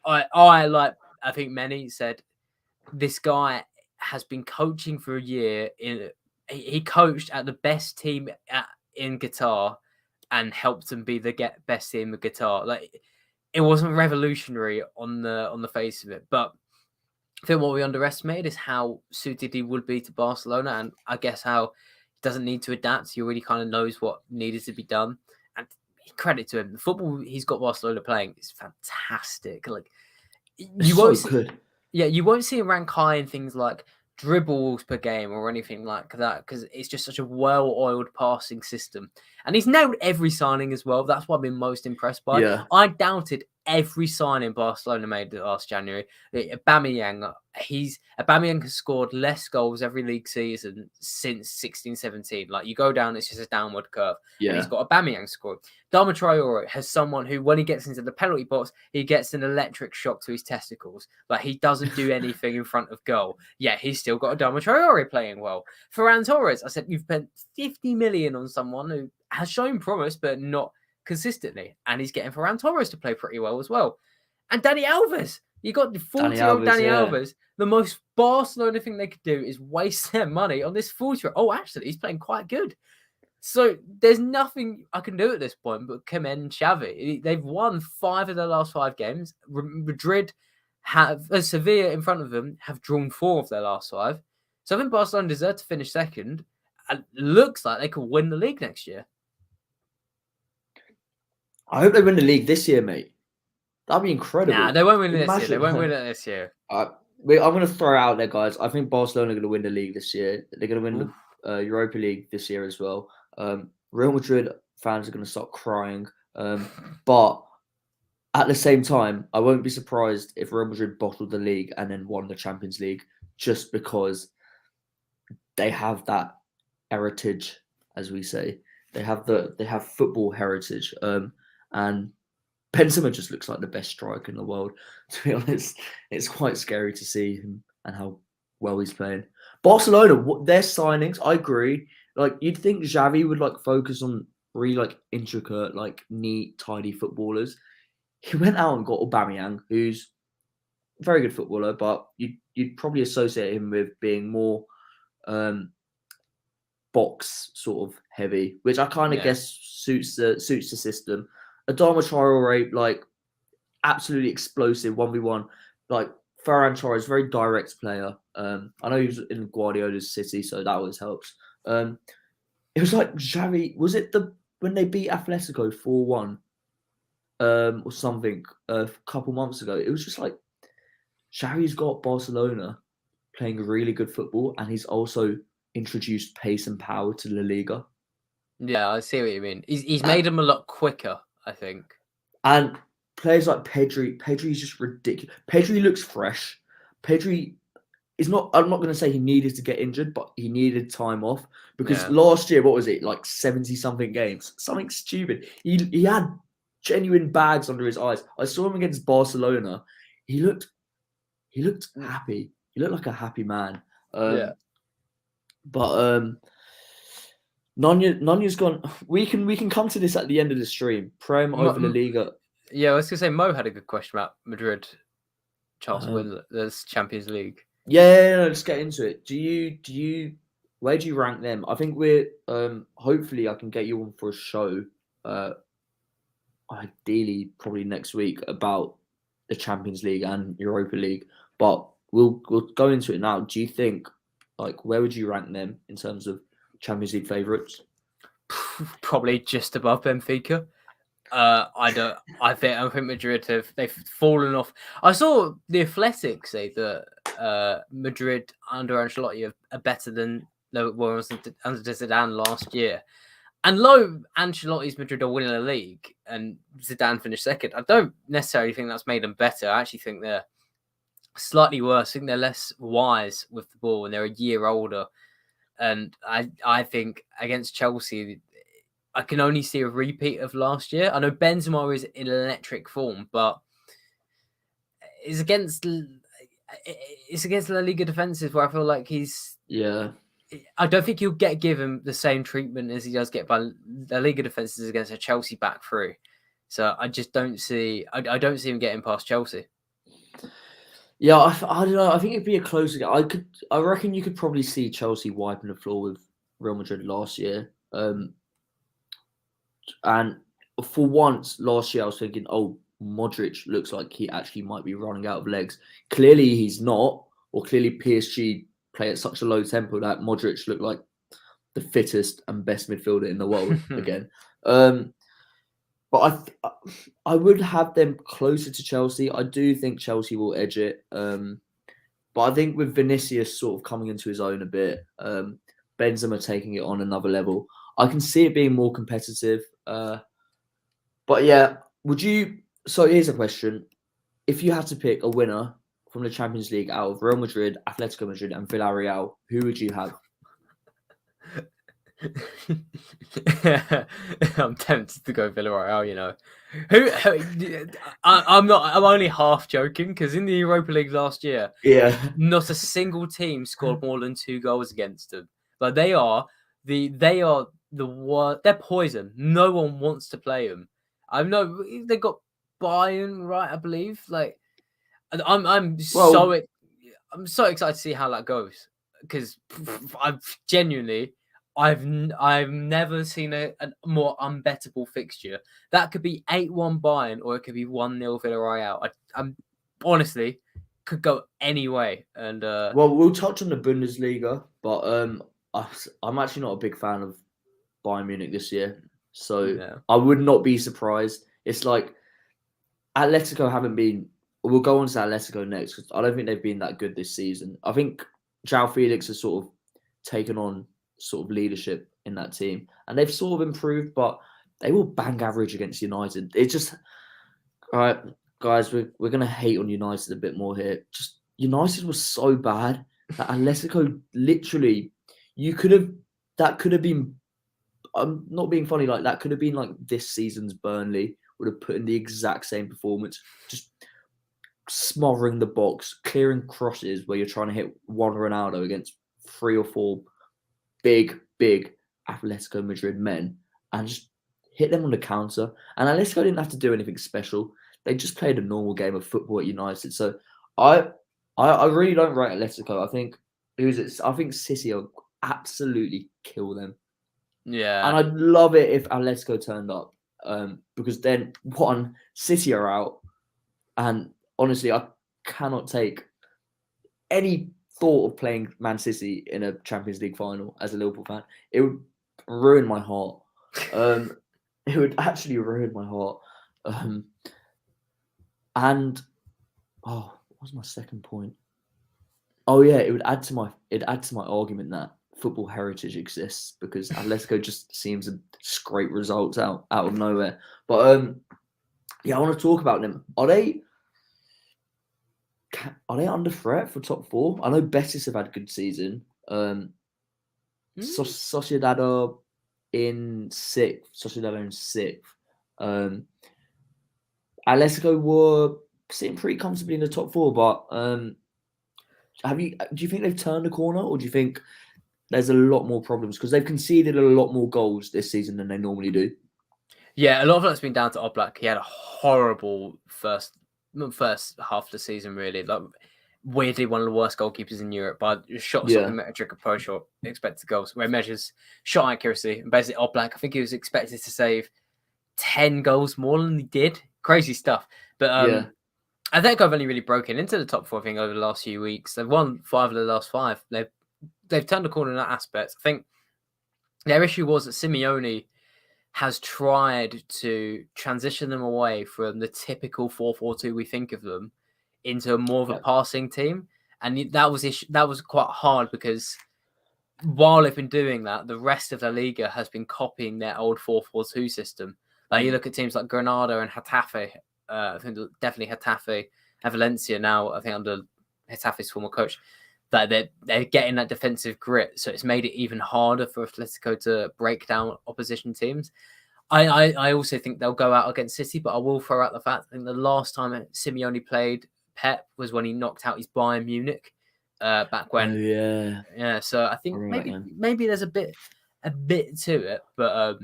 I think many said, this guy has been coaching for a year. He coached at the best team in Qatar and helped them be the best team in Qatar. Like, it wasn't revolutionary on the face of it, but I think what we underestimated is how suited he would be to Barcelona, and I guess how he doesn't need to adapt. He already kind of knows what needed to be done. And credit to him, the football he's got Barcelona playing is fantastic. Like, you won't see him rank high in things like dribbles per game or anything like that because it's just such a well-oiled passing system. And he's nailed every signing as well. That's what I've been most impressed by. Yeah. I doubted every signing Barcelona made last January. Aubameyang has scored less goals every league season since 16-17. Like, you go down, it's just a downward curve. Yeah. And he's got Aubameyang scored. Dama Traore has someone who, when he gets into the penalty box, he gets an electric shock to his testicles. Like, he doesn't do anything in front of goal. Yeah, he's still got a Dama Traore playing well. Ferran Torres, I said, you've spent 50 million on someone who has shown promise, but not consistently, and he's getting Ferran Torres to play pretty well as well. And Dani Alves, you got the 40-year-old Dani Alves. The most Barcelona thing they could do is waste their money on this 40-year-old. Oh, actually, he's playing quite good. So there's nothing I can do at this point but commend Xavi. They've won 5 of their last 5 games. Madrid have Sevilla in front of them have drawn 4 of their last 5. So I think Barcelona deserve to finish second. And it looks like they could win the league next year. I hope they win the league this year, mate. That'd be incredible. Nah, they won't win it this year. They won't win it this year. I'm going to throw it out there, guys. I think Barcelona are going to win the league this year. They're going to win the Europa League this year as well. Real Madrid fans are going to start crying. But at the same time, I won't be surprised if Real Madrid bottled the league and then won the Champions League just because they have that heritage, as we say. They have football heritage. And Benzema just looks like the best striker in the world. To be honest, it's quite scary to see him and how well he's playing. Barcelona, their signings, I agree. Like you'd think Xavi would like focus on really like intricate, like neat, tidy footballers. He went out and got Aubameyang, who's a very good footballer, but you'd probably associate him with being more box sort of heavy, which I kind of guess suits the system. Adama Traore, like absolutely explosive 1v1. Like Ferran Torres, very direct player. I know he was in Guardiola's City, so that always helps. It was like Xavi. Was it when they beat Atletico 4-1 or something a couple months ago? It was just like Xavi's got Barcelona playing really good football, and he's also introduced pace and power to La Liga. Yeah, I see what you mean. He's made them a lot quicker, I think. And players like Pedri is just ridiculous. Pedri looks fresh. Pedri is not. I'm not going to say he needed to get injured, but he needed time off because last year, what was it, like 70-something games? Something stupid. He had genuine bags under his eyes. I saw him against Barcelona. He looked happy. He looked like a happy man. But Nonya's gone. We can come to this at the end of the stream. Prem over La Liga. Yeah, I was gonna say Mo had a good question about Madrid, Charles win the Champions League. Yeah, let's get into it. Where do you rank them? I think we're hopefully I can get you on for a show. Ideally, probably next week about the Champions League and Europa League. But we'll go into it now. Do you think, like, where would you rank them in terms of Champions League favourites? Probably just above Benfica. I think Madrid they've fallen off. I saw the Athletic say that Madrid under Ancelotti are better than Liverpool under Zidane last year. And low Ancelotti's Madrid are winning the league and Zidane finished second. I don't necessarily think that's made them better. I actually think they're slightly worse. I think they're less wise with the ball and they're a year older. And I think against Chelsea, I can only see a repeat of last year. I know Benzema is in electric form, but it's against La Liga defenses where I feel like he's... Yeah. I don't think he'll given the same treatment as he does get by La Liga defenses against a Chelsea back three. So I just don't see... I don't see him getting past Chelsea. Yeah, I don't know. I think it'd be a closer game. I reckon you could probably see Chelsea wiping the floor with Real Madrid last year. And for once, last year I was thinking, oh, Modric looks like he actually might be running out of legs. Clearly he's not, or clearly PSG play at such a low tempo that Modric looked like the fittest and best midfielder in the world again. But I would have them closer to Chelsea. I do think Chelsea will edge it. But I think with Vinicius sort of coming into his own a bit, Benzema taking it on another level, I can see it being more competitive. But yeah, so here's a question. If you had to pick a winner from the Champions League out of Real Madrid, Atletico Madrid and Villarreal, who would you have? I'm tempted to go Villarreal, you know. I'm only half joking because in the Europa League last year, not a single team scored more than 2 goals against them. But they're poison. No one wants to play them. I know they got Bayern, right? I believe. Like, I'm so excited to see how that goes because I've never seen a more unbettable fixture. That could be 8-1 Bayern or it could be 1-0 Villarreal. I'm honestly could go any way. And well, we'll touch on the Bundesliga, but I'm actually not a big fan of Bayern Munich this year, so I would not be surprised. It's like Atletico haven't been. We'll go on to Atletico next because I don't think they've been that good this season. I think João Felix has sort of taken on sort of leadership in that team, and they've sort of improved, but they will bang average against United. It's just all right, guys. We're gonna hate on United a bit more here. Just United was so bad that Atletico literally, that could have been I'm not being funny. Like that could have been like this season's Burnley would have put in the exact same performance, just smothering the box, clearing crosses where you're trying to hit one Ronaldo against 3 or 4 big Atletico Madrid men, and just hit them on the counter. And Atletico didn't have to do anything special. They just played a normal game of football at United. So I really don't rate Atletico. I think City will absolutely kill them. Yeah. And I'd love it if Atletico turned up. Because then one, City are out. And honestly, I cannot take any thought of playing Man City in a Champions League final as a Liverpool fan. It would ruin my heart. It would actually ruin my heart. And what was my second point? Oh yeah, it would add to my argument that football heritage exists because Atletico just seems to scrape results out of nowhere. But I want to talk about them. Are they under threat for top 4? I know Betis have had a good season. Sociedad are in 6th. Atletico were sitting pretty comfortably in the top 4, but do you think they've turned a corner, or do you think there's a lot more problems because they've conceded a lot more goals this season than they normally do? Yeah, a lot of that's been down to Oblak. He had a horrible first half of the season, really. Like, weirdly, one of the worst goalkeepers in Europe by shots on the metric approach or expected goals, where it measures shot accuracy. And basically, Oblak, I think he was expected to save 10 goals more than he did. Crazy stuff. But I think I've only really broken into the top 4 thing over the last few weeks. They've won 5 of the last 5. They've turned the corner in that aspect. I think their issue was that Simeone has tried to transition them away from the typical 4-4-2 we think of them into more of a passing team. And that was quite hard because while they've been doing that, the rest of the Liga has been copying their old 4-4-2 system. Like you look at teams like Granada and Getafe, I think definitely Getafe and Valencia now, I think under Getafe's former coach, that they're getting that defensive grit. So it's made it even harder for Atletico to break down opposition teams. I also think they'll go out against City, but I will throw out the fact I think the last time Simeone played Pep was when he knocked out his Bayern Munich back when. Oh, yeah. So I think maybe there's a bit to it, but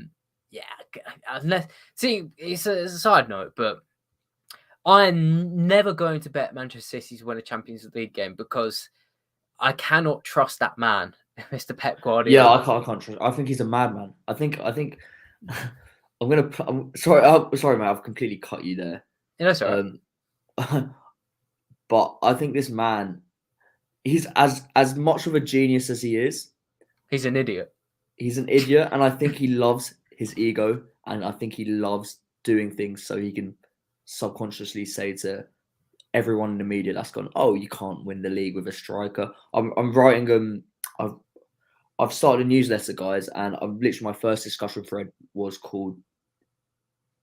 unless it's a side note, but I'm never going to bet Manchester City to win a Champions League game because I cannot trust that man, Mr. Pep Guardiola. Yeah, I can't trust. I think he's a madman. I think. I'm sorry, mate. I've completely cut you there. Yeah, that's all right. But I think this man, he's as much of a genius as he is. He's an idiot. He's an idiot, and I think he loves his ego, and I think he loves doing things so he can subconsciously say to everyone in the media that's gone, oh, you can't win the league with a striker. I'm writing I've started a newsletter, guys, and literally my first discussion thread was called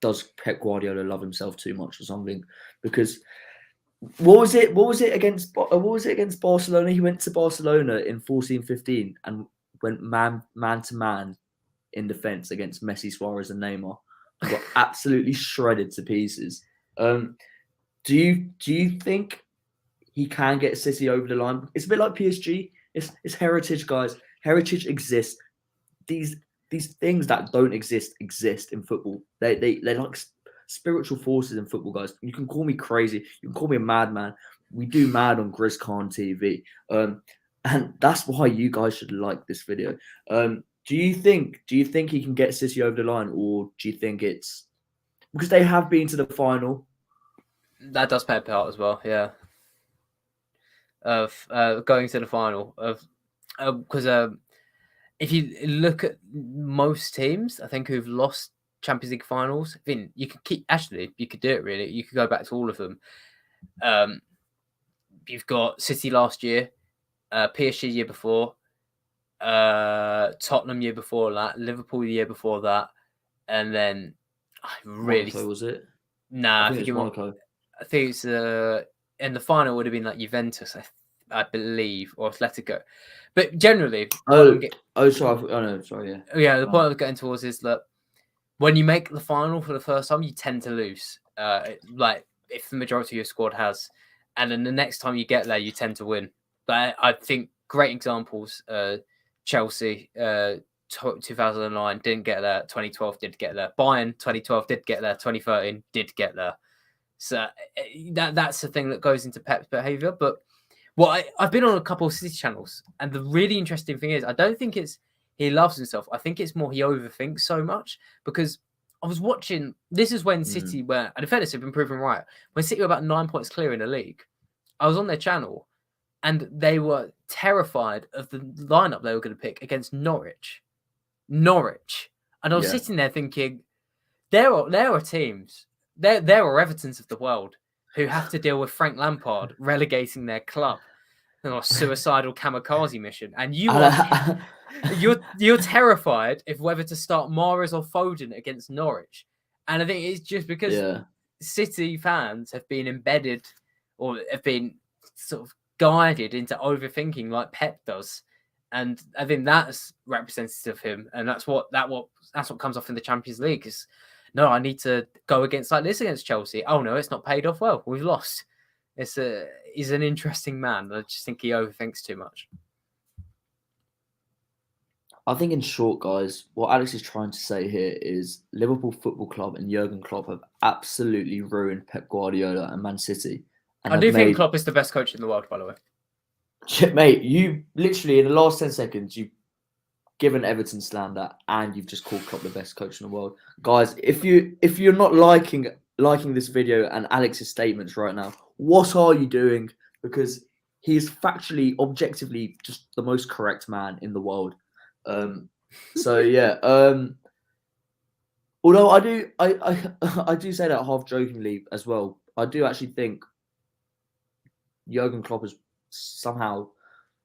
"Does Pep Guardiola love himself too much" or something? Because what was it against Barcelona? He went to Barcelona in 14-15 and went man to man in defense against Messi, Suarez, and Neymar. He got absolutely shredded to pieces. Do you think he can get City over the line? It's a bit like PSG. It's heritage, guys. Heritage exists. These things that don't exist in football. They're like spiritual forces in football, guys. You can call me crazy. You can call me a madman. We do mad on Grizz Khan TV. And that's why you guys should like this video. Do you think he can get City over the line, or do you think it's because they have been to the final? That does play a part as well, yeah. Of going to the final because if you look at most teams, I think who've lost Champions League finals, I mean, you could do it really. You could go back to all of them. You've got City last year, PSG year before, Tottenham year before that, Liverpool the year before that, and then Monaco, was it? Nah, I think it's Monaco. I think it's in the final would have been like Juventus, I believe, or Atletico. But generally, sorry. Sorry. Yeah. Yeah, the point I was getting towards is that when you make the final for the first time, you tend to lose. Like if the majority of your squad has, and then the next time you get there, you tend to win. But I think great examples. Chelsea, 2009 didn't get there. 2012 did get there. Bayern, 2012 did get there. 2013 did get there. So that's the thing that goes into Pep's behaviour. But I've been on a couple of City channels, and the really interesting thing is, I don't think it's he loves himself. I think it's more he overthinks so much, because I was watching. This is when City were, and in fairness, have been proven right. When City were about 9 points clear in the league, I was on their channel, and they were terrified of the lineup they were going to pick against Norwich. And I was sitting there thinking, there are teams, there are Evertons of the world who have to deal with Frank Lampard relegating their club on a suicidal kamikaze mission, and you're terrified of whether to start Mahrez or Foden against Norwich. And I think it's just because City fans have been embedded or have been sort of guided into overthinking like Pep does. And I think that's representative of him, and that's what comes off in the Champions League. Is no, I need to go against like this against Chelsea. Oh no, it's not paid off well. We've lost. He's an interesting man. I just think he overthinks too much. I think in short, guys, what Alex is trying to say here is Liverpool Football Club and Jurgen Klopp have absolutely ruined Pep Guardiola and Man City. And I do think Klopp is the best coach in the world, by the way. Mate, you literally in the last 10 seconds, you've given Everton slander and you've just called Klopp the best coach in the world. Guys, if you're not liking this video and Alex's statements right now, what are you doing? Because he is factually, objectively just the most correct man in the world. So yeah. Although I do say that half jokingly as well. I do actually think Jurgen Klopp has somehow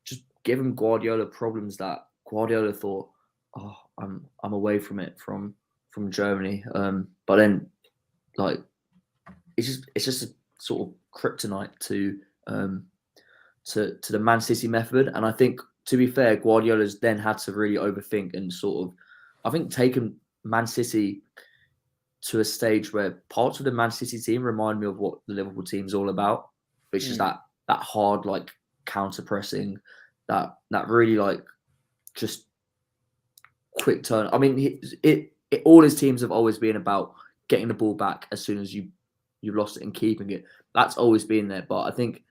just given Guardiola problems that Guardiola thought, oh, I'm away from it from Germany. But then like it's just a sort of kryptonite to the Man City method. And I think, to be fair, Guardiola's then had to really overthink and sort of, I think, taken Man City to a stage where parts of the Man City team remind me of what the Liverpool team's all about, which is that hard, like, counter pressing, that really, like, just quick turn. I mean, all his teams have always been about getting the ball back as soon as you've lost it and keeping it. That's always been there. But I think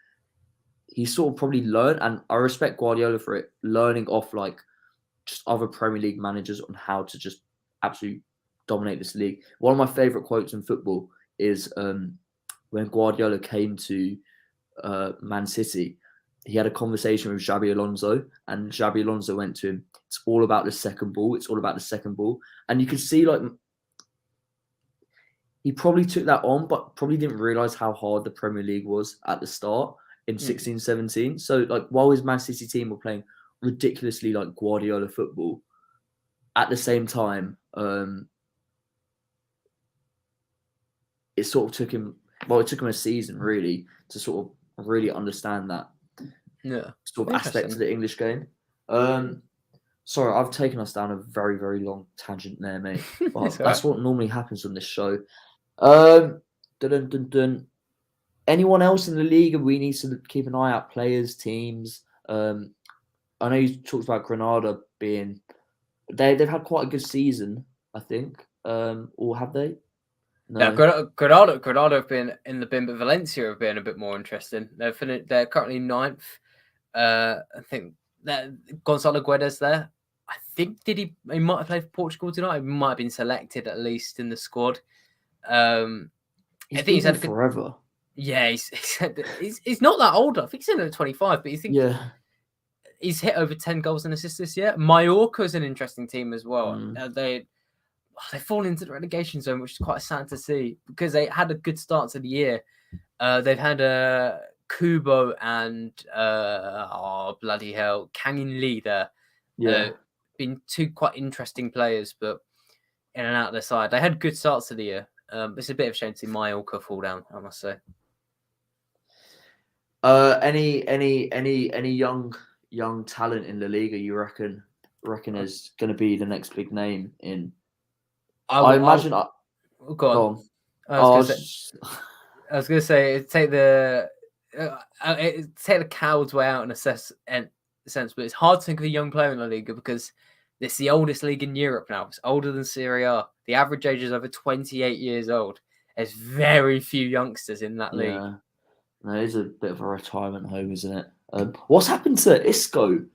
he sort of probably learned, and I respect Guardiola for it, learning off like just other Premier League managers on how to just absolutely dominate this league. One of my favourite quotes in football is when Guardiola came to Man City, he had a conversation with Xabi Alonso, and Xabi Alonso went to him, it's all about the second ball. It's all about the second ball. And you could see, like, he probably took that on, but probably didn't realise how hard the Premier League was at the start in 16-17. So, like, while his Man City team were playing ridiculously, like, Guardiola football, at the same time, it sort of took him, it took him a season, really, to sort of really understand that sort of aspect of the English game. Sorry, I've taken us down a very, very long tangent there, mate. But that's what normally happens on this show. Anyone else in the league we need to keep an eye out? Players, teams. I know you talked about Granada being. They've had quite a good season, I think. Or have they? No. Yeah, Granada have been in the bin, but Valencia have been a bit more interesting. They're currently 9th. I think that Gonzalo Guedes there. I think he might have played for Portugal tonight. He might have been selected at least in the squad. I think he's had forever. Yeah, he's not that old. I think he's in at 25, but you think he's hit over 10 goals and assists this year. Mallorca's an interesting team as well. They fall into the relegation zone, which is quite sad to see because they had a good start to the year. They've had Kubo and bloody hell, Kang In Lee there. Been two quite interesting players, but in and out of their side. They had good starts to the year. It's a bit of a shame to see Mallorca fall down, I must say. Any young talent in La Liga you reckon is going to be the next big name in? I imagine. Go on. Go on. I was gonna say take the coward's way out in a sense, but it's hard to think of a young player in La Liga because it's the oldest league in Europe now. It's older than Serie A. The average age is over 28 years old. There's very few youngsters in that league. Yeah, no, it's a bit of a retirement home, isn't it? What's happened to Isco?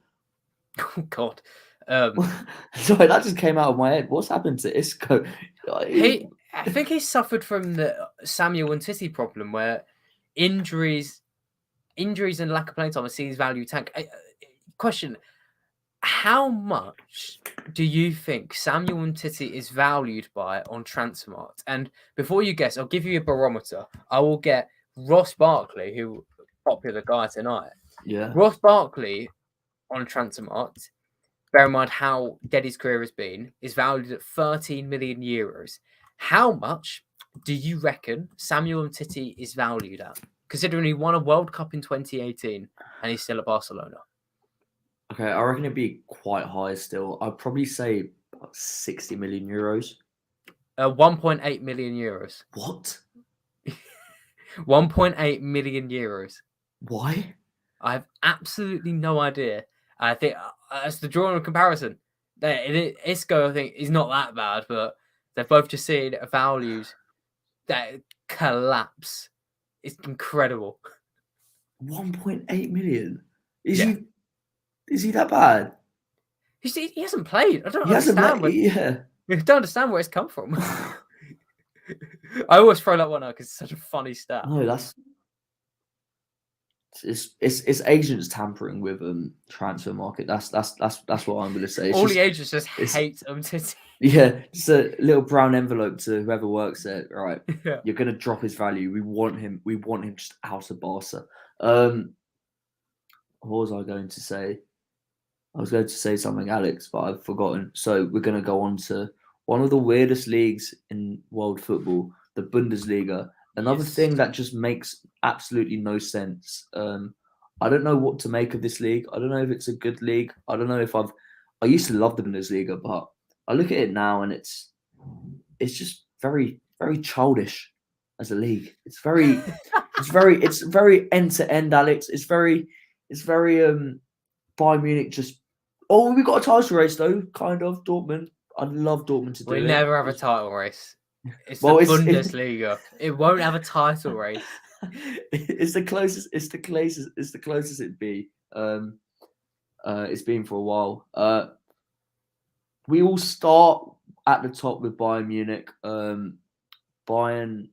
Oh God. Sorry, that just came out of my head. What's happened to Isco? I think he suffered from the Samuel and Titi problem, where injuries and lack of playing time has seen his value tank. Question: how much do you think Samuel and Titi is valued by on Transfermarkt? And before you guess, I'll give you a barometer. I will get Ross Barkley, who popular guy tonight. Yeah, Ross Barkley on Transfermarkt. Bear in mind how dead his career has been, is valued at 13 million euros. How much do you reckon Samuel Umtiti is valued at, considering he won a World Cup in 2018 and he's still at Barcelona? Okay, I reckon it'd be quite high still. I'd probably say about 60 million euros. 1.8 million euros. What? 1.8 million euros. Why? I have absolutely no idea. I think as the drawing comparison, Isco I think is not that bad, but they've both just seen values that collapse. It's incredible. 1.8 million. Is he that bad? He hasn't played. I don't He understand. I don't understand where it's come from. I always throw that one out because it's such a funny stat. No, it's agents tampering with transfer market. That's what I'm gonna say. The agents just hate Umtiti. Yeah, just a little brown envelope to whoever works there. Right, yeah. You're gonna drop his value. We want him just out of Barca. What was I going to say? I was going to say something, Alex, but I've forgotten. So we're gonna go on to one of the weirdest leagues in world football, the Bundesliga. Another thing that just makes absolutely no sense. I don't know what to make of this league. I don't know if it's a good league. I don't know if I used to love the Bundesliga, but I look at it now and it's just very, very childish as a league. It's very end to end, Alex. It's very Bayern Munich just. Oh, we got a title race though, kind of. Dortmund. I'd love Dortmund to do it. We never have a title race. It's the Bundesliga. It won't have a title race. It's the closest it'd be. It's been for a while. We all start at the top with Bayern Munich. Bayern,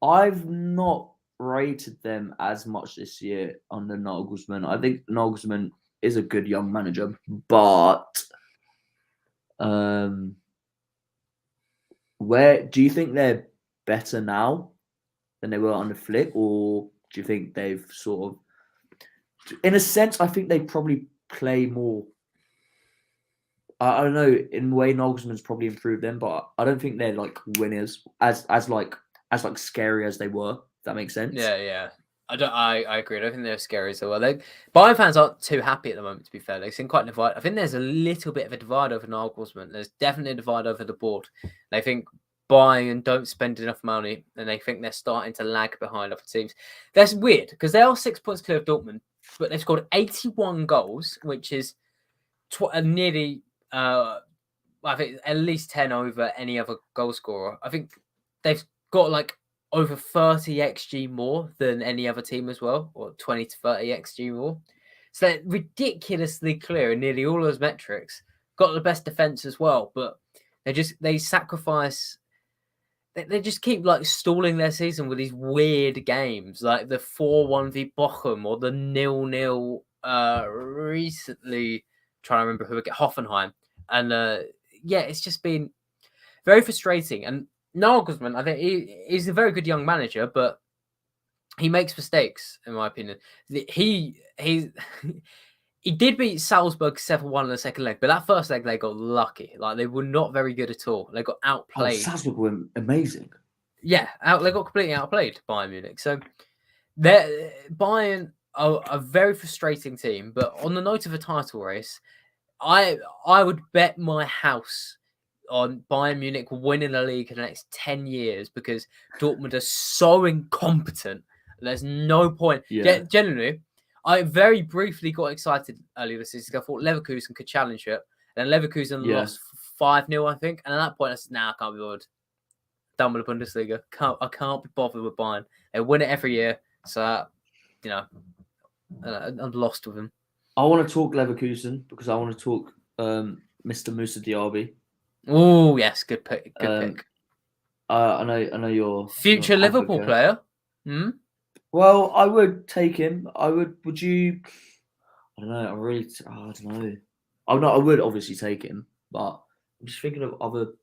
I've not rated them as much this year under Nagelsmann. I think Nagelsmann is a good young manager, but where do you think they're better now than they were under Flick, or do you think they've sort of, in a sense, I think they probably play more. I don't know. In a way, Nagelsmann's probably improved them, but I don't think they're like winners as scary as they were. If that makes sense. Yeah. I agree. I don't think they're scary so well. Bayern fans aren't too happy at the moment, to be fair. They seem quite divided. I think there's a little bit of a divide over Nagelsmann. There's definitely a divide over the board. They think Bayern don't spend enough money, and they think they're starting to lag behind other teams. That's weird because they are 6 points clear of Dortmund, but they've scored 81 goals, which is nearly, I think, at least 10 over any other goal scorer. I think they've got like over 30 XG more than any other team as well, or 20 to 30 XG more. So they're ridiculously clear in nearly all those metrics. Got the best defense as well, but they sacrifice. They just keep like stalling their season with these weird games, like the 4-1 v Bochum or the 0-0 recently. Trying to remember who we get, Hoffenheim, and it's just been very frustrating. And Nagelsmann, I think he's a very good young manager, but he makes mistakes, in my opinion. He did beat Salzburg 7-1 in the second leg, but that first leg they got lucky. Like they were not very good at all. They got outplayed. Salzburg were amazing. Yeah, they got completely outplayed by Munich. So They're Bayern are a very frustrating team, but on the note of a title race, I would bet my house on Bayern Munich winning the league in the next 10 years because Dortmund are so incompetent. There's no point. Yeah. Generally, I very briefly got excited earlier this season. I thought Leverkusen could challenge it. And Leverkusen lost 5-0, I think. And at that point, I said, I can't be bothered. Done with the Bundesliga. I can't be bothered with Bayern. They win it every year. So, I'm lost with them. I want to talk Leverkusen because I want to talk Mr. Moussa Diaby. Oh yes, good pick. Good pick. I know you're future Liverpool player. Well, I would take him. Would you? I don't know. I don't know. I would obviously take him, but I'm just thinking of other.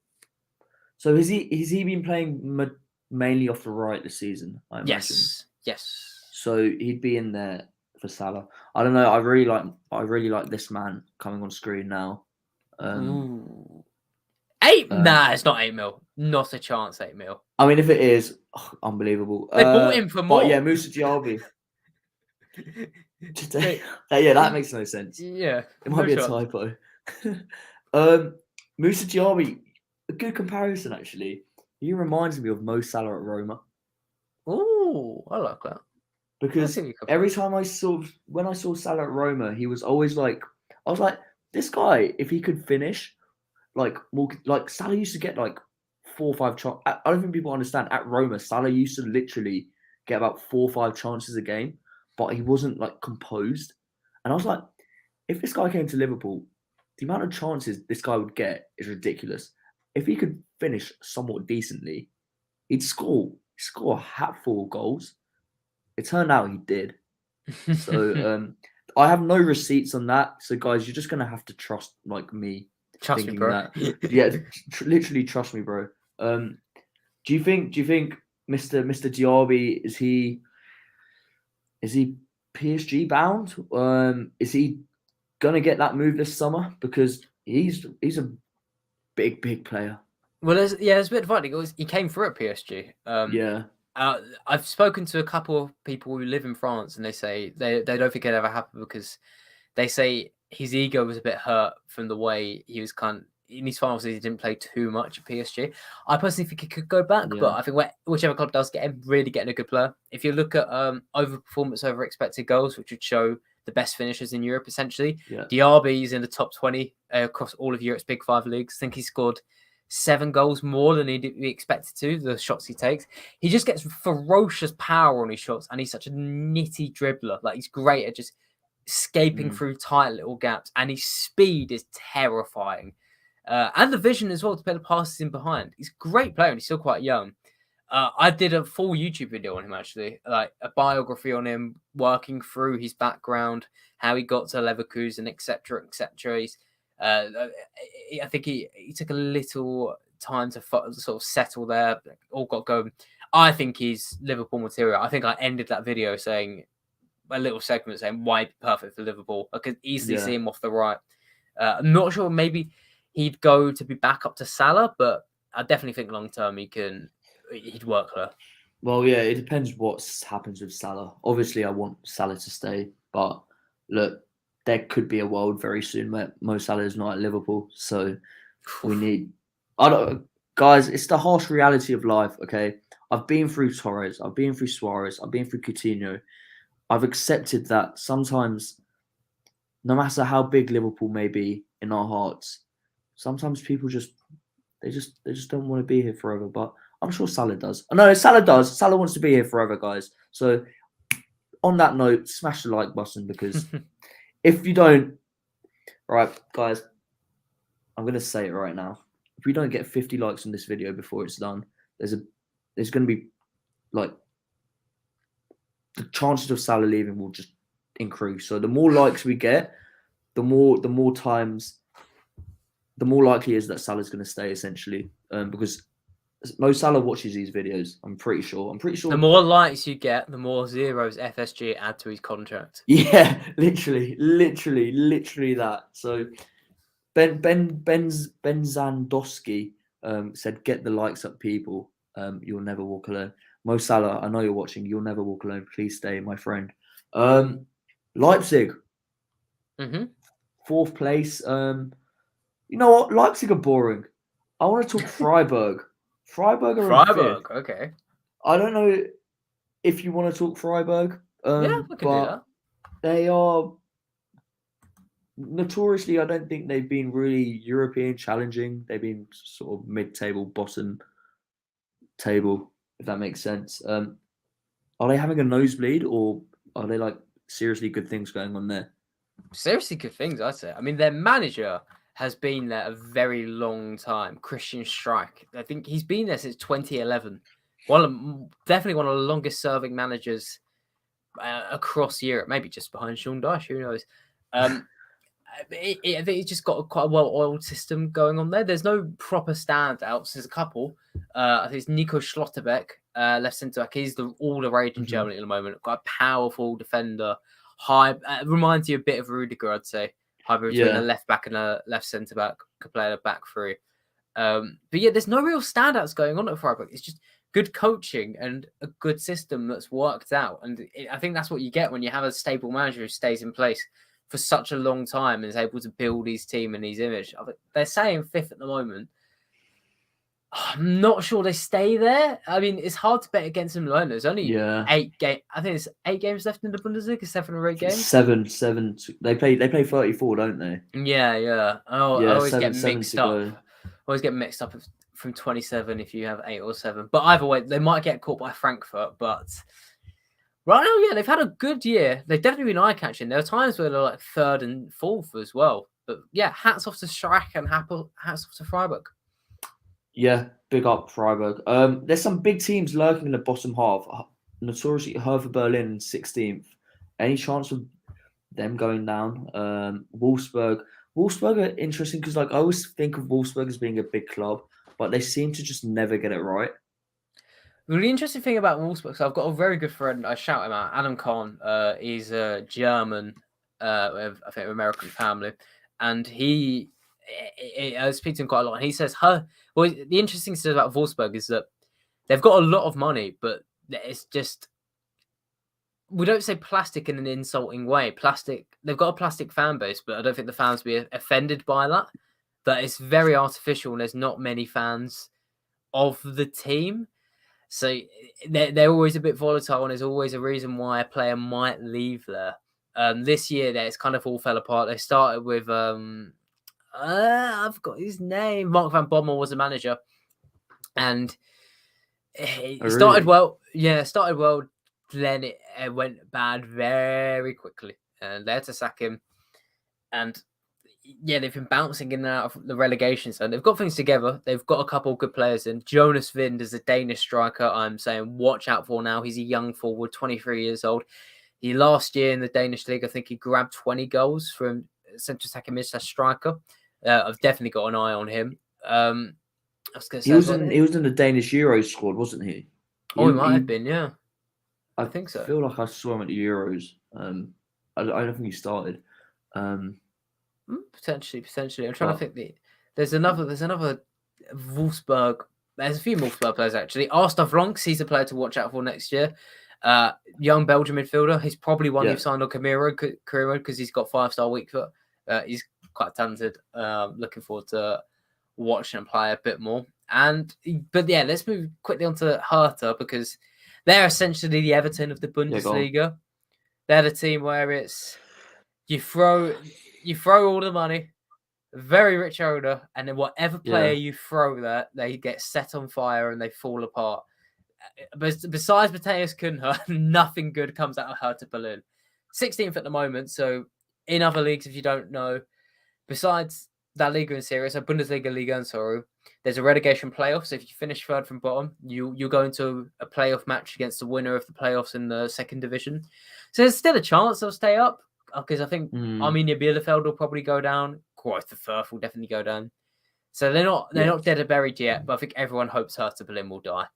So has he been playing mainly off the right this season? I imagine. Yes. So he'd be in there for Salah. I don't know. I really like this man coming on screen now. Nah, it's not 8 mil. Not a chance. 8 mil. I mean, if it is, unbelievable. They bought him for more. But yeah, Moussa Diaby. Yeah, that makes no sense. Yeah, it might be a typo. Moussa Diaby, a good comparison actually. He reminds me of Mo Salah at Roma. Oh, I like that. Because every time when I saw Salah at Roma, he was always like, I was like, this guy, if he could finish, like Salah used to get like 4 or 5 chances. I don't think people understand. At Roma, Salah used to literally get about 4 or 5 chances a game, but he wasn't like composed. And I was like, if this guy came to Liverpool, the amount of chances this guy would get is ridiculous. If he could finish somewhat decently, he'd score a hatful of goals. It turned out he did. So I have no receipts on that. So guys, you're just gonna have to trust like me. Trust me, bro. Yeah, literally trust me, bro. Do you think Mr. Diaby is he PSG bound? Is he gonna get that move this summer? Because he's a big player. Well, there's a bit of funny. He came through at PSG. Yeah. I've spoken to a couple of people who live in France, and they say they don't think it ever happened because they say his ego was a bit hurt from the way he was in his finals. He didn't play too much at PSG. I personally think he could go back, but I think whichever club does get him, really getting a good player. If you look at overperformance over expected goals, which would show the best finishers in Europe, essentially, Diaby is in the top 20 across all of Europe's big 5 leagues. I think he scored 7 goals more than he expected to, the shots he takes. He just gets ferocious power on his shots, and he's such a nitty dribbler. Like, he's great at just escaping through tight little gaps, and his speed is terrifying. And the vision as well to play the passes in behind. He's a great player, and he's still quite young. I did a full YouTube video on him, actually, like a biography on him, working through his background, how he got to Leverkusen, etc., etc. I think he took a little time to sort of settle there. All got going. I think he's Liverpool material. I think I ended that video saying a little segment saying why he'd be perfect for Liverpool. I could easily see him off the right. I'm not sure. Maybe he'd go to be back up to Salah, but I definitely think long term he'd work there. Well, yeah, it depends what happens with Salah. Obviously, I want Salah to stay, but look, there could be a world very soon where Mo Salah is not at Liverpool. So we need... Guys, it's the harsh reality of life, okay? I've been through Torres. I've been through Suarez. I've been through Coutinho. I've accepted that sometimes, no matter how big Liverpool may be in our hearts, sometimes people just don't want to be here forever. But I'm sure Salah does. No, Salah does. Salah wants to be here forever, guys. So on that note, smash the like button, because if you don't, right, guys, I'm going to say it right now. If we don't get 50 likes on this video before it's done, there's going to be, like, the chances of Salah leaving will just increase. So the more likes we get, the more likely is that Salah's going to stay, essentially, because Mo Salah watches these videos. I'm pretty sure. The more likes you get, the more zeros FSG add to his contract. Yeah, literally that. So Ben Zandowski said, "Get the likes up, people." You'll never walk alone. Mo Salah, I know you're watching. You'll never walk alone. Please stay, my friend. Leipzig, Mm-hmm. 4th place. You know what? Leipzig are boring. I want to talk Freiburg. Freiburg are in 5th. Freiburg, okay. I don't know if you want to talk Freiburg. Yeah, we can do that. They are notoriously, I don't think they've been really European challenging. They've been sort of mid-table, bottom table, if that makes sense. Are they having a nosebleed, or are they like seriously good things going on there? Seriously good things, I'd say. I mean, their manager has been there a very long time, Christian Streich. I think he's been there since 2011. Definitely one of the longest-serving managers across Europe, maybe just behind Sean Dyche, who knows. I think it's just got quite a well-oiled system going on there. There's no proper standouts. There's a couple. I think it's Nico Schlotterbeck, left centre back. He's all the rage in Germany at the moment. Got a powerful defender. Reminds you a bit of Rudiger, I'd say. Hybrid between a left back and a left centre back. Could play a back three. But yeah, there's no real standouts going on at Freiburg. It's just good coaching and a good system that's worked out. And I think that's what you get when you have a stable manager who stays in place for such a long time and is able to build his team and his image. They're saying 5th at the moment. I'm not sure they stay there. I mean, it's hard to bet against them alone. There's only 8 games. I think there's 8 games left in the Bundesliga, 7 or 8 games. 7. They play 34, don't they? Yeah. I always get mixed up. Go. Always get mixed up from 27 if you have 8 or 7. But either way, they might get caught by Frankfurt. But right now, yeah, they've had a good year. They've definitely been eye-catching. There are times where they're like 3rd and 4th as well. But yeah, hats off to Streich and hats off to Freiburg. Yeah, big up Freiburg. There's some big teams lurking in the bottom half. Notoriously, Hertha Berlin 16th. Any chance of them going down? Wolfsburg are interesting because, like, I always think of Wolfsburg as being a big club, but they seem to just never get it right. The really interesting thing about Wolfsburg, so I've got a very good friend. I shout him out, Adam Kahn. He's a German, with I think an American family, and I speak to him quite a lot. And he says, the interesting thing about Wolfsburg is that they've got a lot of money, but it's just, we don't say plastic in an insulting way. They've got a plastic fan base, but I don't think the fans will be offended by that. That it's very artificial and there's not many fans of the team. So they're always a bit volatile and there's always a reason why a player might leave there. This year, it's kind of all fell apart. They started with, I've got his name. Mark van Bommel was the manager. And it started well. Yeah, started well. Then it went bad very quickly. And they had to sack him. And yeah, they've been bouncing in and out of the relegation zone. They've got things together. They've got a couple of good players in. Jonas Vind is a Danish striker. I'm saying watch out for now. He's a young forward, 23 years old. Last year in the Danish league, I think he grabbed 20 goals from central attacking midfield striker. I've definitely got an eye on him. I was going to say he was in the Danish Euros squad, wasn't he? He might have been, yeah. I think so. I feel like I saw him at the Euros. I don't think he started. Potentially. I'm trying to think. There's another Wolfsburg. There's a few Wolfsburg players actually. Arstav Ronks, he's a player to watch out for next year. Young Belgian midfielder. He's probably one you've signed on career mode because he's got 5-star weak foot. He's quite talented. Looking forward to watching him play a bit more. But yeah, let's move quickly on to Hertha because they're essentially the Everton of the Bundesliga. They're the team where it's you throw all the money, very rich owner, and then whatever player you throw there, they get set on fire and they fall apart. Besides Matthias Cunha, nothing good comes out of Hertha Berlin. 16th at the moment, so in other leagues, if you don't know, besides that Liga and Serie A, so Bundesliga, Liga and Sorrow, there's a relegation playoff. So if you finish 3rd from bottom, you go into a playoff match against the winner of the playoffs in the 2nd division. So there's still a chance they'll stay up because I think Arminia Bielefeld will probably go down. Greuther Fürth will definitely go down. So they're not dead or buried yet, but I think everyone hopes Hertha Berlin will die.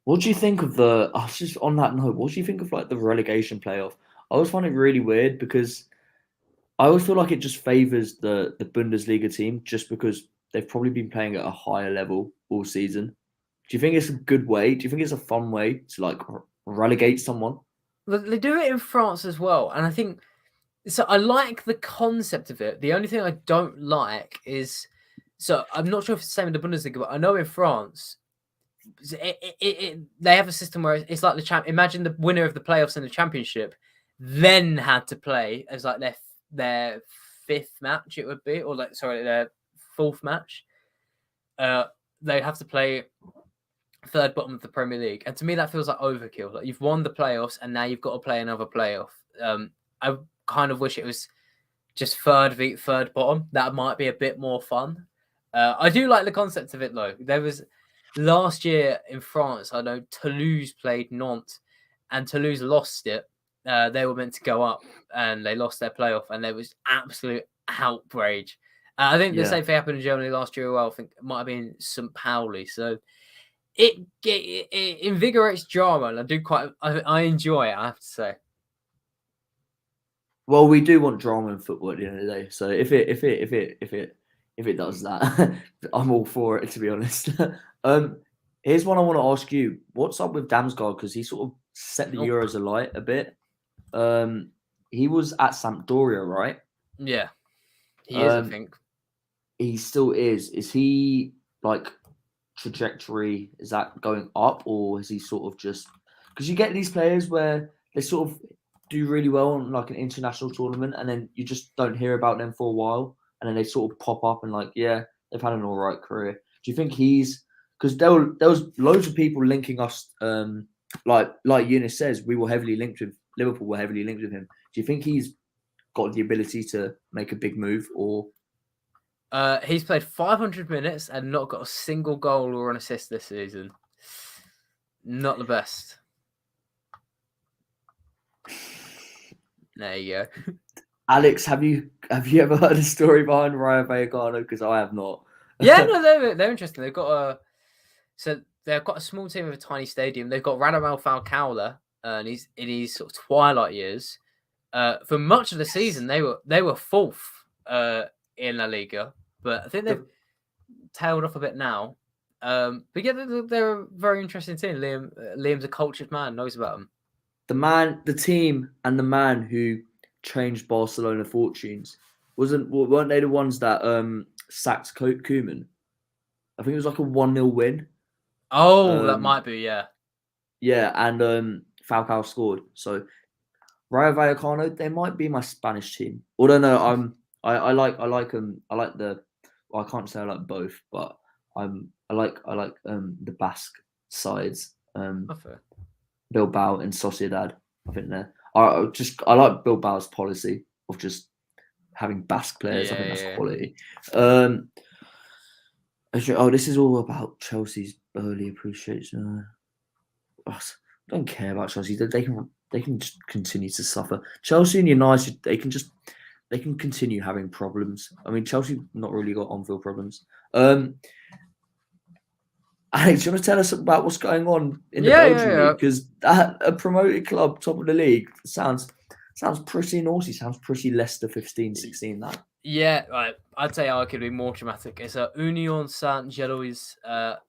What do you think of just on that note, what do you think of like the relegation playoff? I always find it really weird because I always feel like it just favours the Bundesliga team just because they've probably been playing at a higher level all season. Do you think it's a good way? Do you think it's a fun way to like relegate someone? They do it in France as well, and I think so. I like the concept of it. The only thing I don't like is, so I'm not sure if it's the same in the Bundesliga, but I know in France, they have a system where it's like the champ. Imagine the winner of the playoffs in the championship, then had to play as like their fifth match. It would be, or like their fourth match. They'd have to play third bottom of the Premier League, and to me that feels like overkill. Like you've won the playoffs and now you've got to play another playoff. I kind of wish it was just third bottom. That might be a bit more fun. I do like the concept of it though. There was last year in France, I know Toulouse played Nantes and Toulouse lost it. They were meant to go up and they lost their playoff, and there was absolute outrage. I think the same thing happened in Germany last year as well. I think it might have been St. Pauli. So it invigorates drama, and I enjoy it, I have to say. Well, we do want drama in football at the end of the day. So if it does that, I'm all for it, to be honest. Here's one I want to ask you. What's up with Damsgaard? Because he sort of set the Euros alight a bit. He was at Sampdoria, right? Yeah, he is, I think. He still is. Is he like trajectory? Is that going up, or is he sort of just because you get these players where they sort of do really well on like an international tournament, and then you just don't hear about them for a while, and then they sort of pop up and like, yeah, they've had an all right career. Do you think he's because there was loads of people linking us, like Eunice says, we were heavily linked with Liverpool. Were heavily linked with him. Do you think he's got the ability to make a big move, or? He's played 500 minutes and not got a single goal or an assist this season. Not the best. There you go. Alex, have you ever heard a story behind Rayo Vallecano? Because I have not. Yeah, no, they're interesting. They've got a small team with a tiny stadium. They've got Radamel Falcao, and he's in his sort of twilight years. For much of the season, they were fourth in La Liga. But I think they've tailed off a bit now. But yeah, they're a very interesting team. Liam's a cultured man, knows about them. The team, and the man who changed Barcelona fortunes weren't they the ones that sacked Koeman? I think it was like a 1-0 win. Oh, that might be, yeah. Yeah, and Falcao scored. So Rayo Vallecano, they might be my Spanish team. Although no, I like the. Well, I can't say I like both, but I like the Basque sides. Bilbao and Sociedad. I think I like Bilbao's policy of just having Basque players. I think that's quality. This is all about Chelsea's early appreciation. I don't care about Chelsea. They can just continue to suffer. Chelsea and United, they can continue having problems. I mean, Chelsea not really got on-field problems. Alex, do you want to tell us about what's going on in the Belgian league? Because a promoted club, top of the league, sounds pretty naughty. Sounds pretty Leicester 15-16, that. Yeah, right. I'd say I could be more dramatic. It's Union Saint-Gilloise.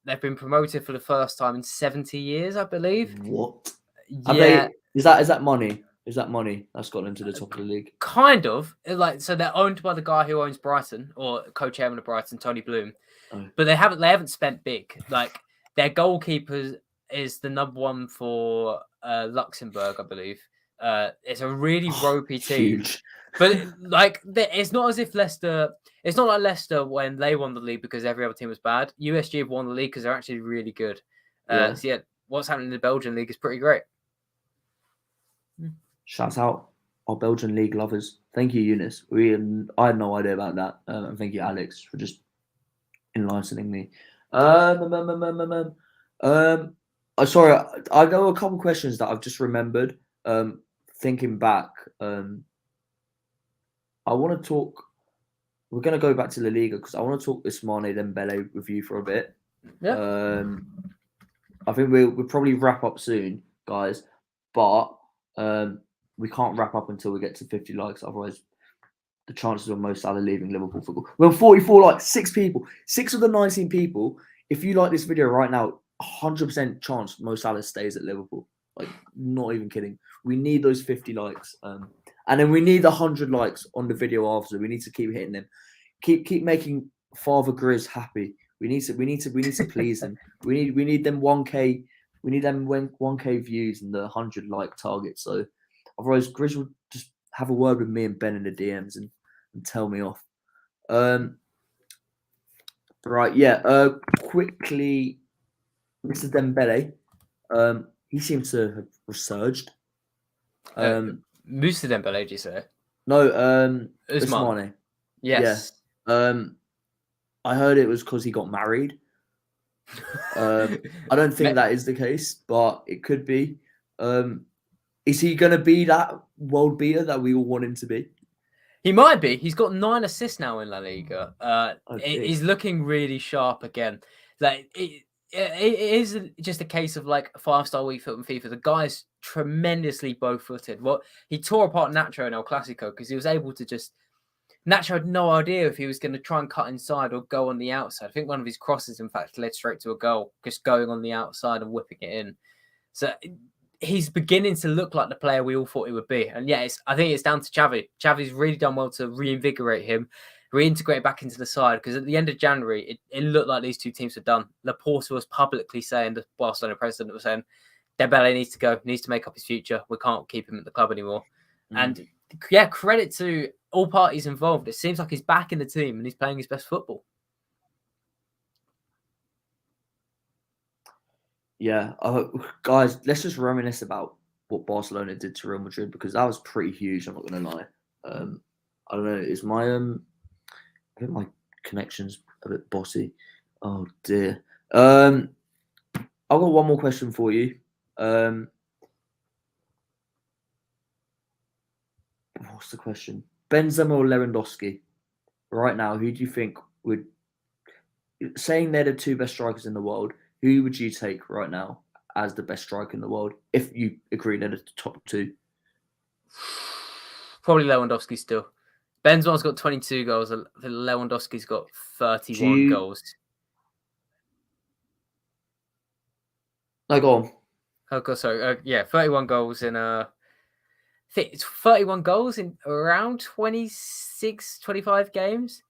They've been promoted for the first time in 70 years, I believe. What? Yeah. Is that money? Is that money that's got them to the top of the league? Kind of. So they're owned by the guy who owns Brighton, or co-chairman of Brighton, Tony Bloom. Oh. But they haven't spent big. Like their goalkeeper is the number one for Luxembourg, I believe. It's a really ropey team. Huge. But like it's not as if Leicester. It's not like Leicester when they won the league because every other team was bad. USG have won the league because they're actually really good. So yeah, what's happening in the Belgian league is pretty great. Shouts out our Belgian league lovers. Thank you, Eunice. I had no idea about that. And thank you, Alex, for just enlightening me. Sorry, I got a couple questions that I've just remembered. Thinking back, I want to talk. We're going to go back to La Liga because I want to talk Ousmane Dembele with you for a bit. Yeah. I think we'll probably wrap up soon, guys. But we can't wrap up until we get to 50 likes. Otherwise, the chances of Mo Salah leaving Liverpool football. We're 44 likes, 6 people. 6 of the 19 people. If you like this video right now, 100% chance Mo Salah stays at Liverpool. Like, not even kidding. We need those 50 likes. And then we need 100 likes on the video after. We need to keep hitting them. Keep making Father Grizz happy. We need to please them. We need them 1K. We need them 1K views and the 100 like target. So otherwise, Grizz will just have a word with me and Ben in the DMs and tell me off. Right, yeah. Quickly, Mr. Dembele. He seems to have resurged. Moussa Dembele, did you say? No, Ousmane. Ousmane. Yes. Yeah. I heard it was because he got married. I don't think that is the case, but it could be. Is he going to be that world beater that we all want him to be? He might be. He's got 9 assists now in La Liga. He's looking really sharp again. Like it is just a case of like 5-star weak foot and FIFA. The guy's tremendously bow-footed. Well, he tore apart Nacho in El Clasico because he was able to just. Nacho had no idea if he was going to try and cut inside or go on the outside. I think one of his crosses, in fact, led straight to a goal, just going on the outside and whipping it in. So he's beginning to look like the player we all thought he would be. And yeah, I think it's down to Xavi. Xavi's really done well to reinvigorate him, reintegrate back into the side. Because at the end of January, it looked like these two teams were done. Laporta was publicly saying, the Barcelona president was saying, Dembele needs to go, needs to make up his future. We can't keep him at the club anymore. And yeah, credit to all parties involved. It seems like he's back in the team and he's playing his best football. Yeah, guys, let's just reminisce about what Barcelona did to Real Madrid because that was pretty huge. I'm not going to lie. I don't know. Is my I think my connection's a bit bossy. Oh dear. I've got one more question for you. What's the question? Benzema or Lewandowski? Right now, who do you think would, saying they're the two best strikers in the world, who would you take right now as the best striker in the world, if you agree they're the top two? Probably Lewandowski still. Benzema's got 22 goals. Lewandowski's got 31 goals. No, go on. Oh, God, sorry. Yeah, 31 goals in I think it's 31 goals in around 26, 25 games.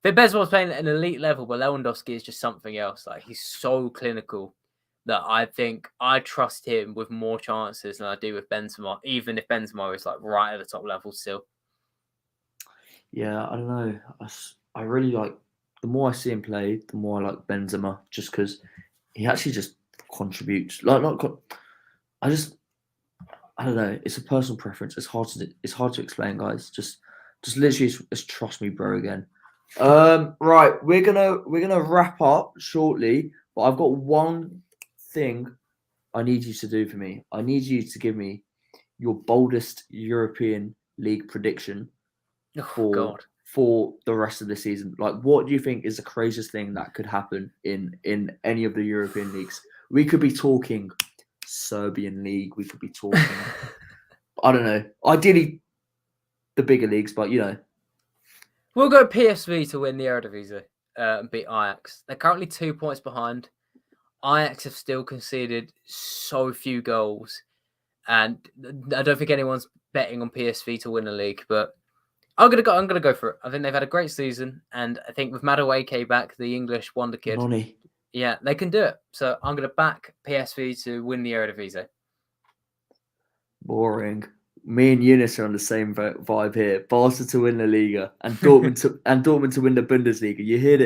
But Benzema's playing at an elite level, but Lewandowski is just something else. Like, he's so clinical that I think I trust him with more chances than I do with Benzema, even if Benzema is like right at the top level still. Yeah, I don't know. I really like, the more I see him play, the more I like Benzema, just because he actually just contributes. I don't know. It's a personal preference. It's hard to explain, guys. Just literally, just trust me, bro. Again. Right, we're gonna wrap up shortly, but I've got one thing I need you to do for me. I need you to give me your boldest European League prediction for the rest of the season. Like, what do you think is the craziest thing that could happen in any of the European leagues? We could be talking Serbian league. We could be talking, I don't know. Ideally, the bigger leagues, but you know. We'll go PSV to win the Eredivisie and beat Ajax. They're currently 2 points behind. Ajax have still conceded so few goals, and I don't think anyone's betting on PSV to win the league. But I'm gonna go for it. I think they've had a great season, and I think with Madueke back, the English wonder kid, yeah, they can do it. So I'm gonna back PSV to win the Eredivisie. Boring. Me and Eunice are on the same vibe here. Barca to win the Liga and Dortmund to win the Bundesliga. You heard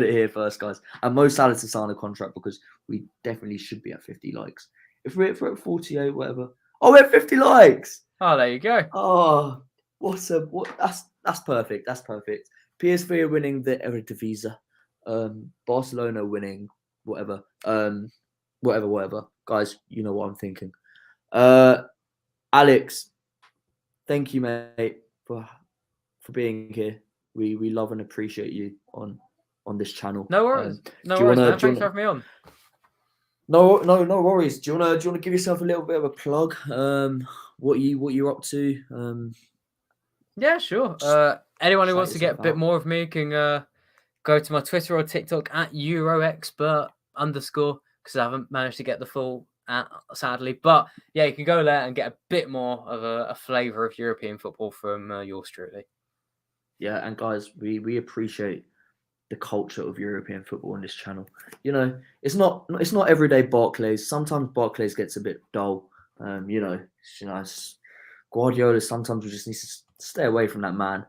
it here first, guys. And Mo Salah to sign a contract because we definitely should be at 50 likes. If we're at 48, whatever. Oh, we're at 50 likes. Oh, there you go. Oh, that's perfect. That's perfect. PSV are winning the Eredivisie. Barcelona winning whatever. Whatever. Guys, you know what I'm thinking. Alex, thank you, mate, for being here. We love and appreciate you on this channel. No worries. No worries, man. Thanks for having me on. No worries. Do you wanna give yourself a little bit of a plug? What you're up to? Yeah, sure. Anyone who wants to get a bit more of me can go to my Twitter or TikTok at EuroExpert_. because I haven't managed to get the full, sadly. But yeah, you can go there and get a bit more of a flavour of European football from yours truly. Yeah, and guys, we appreciate the culture of European football on this channel. You know, it's not everyday Barclays. Sometimes Barclays gets a bit dull. Guardiola. Sometimes we just need to stay away from that man.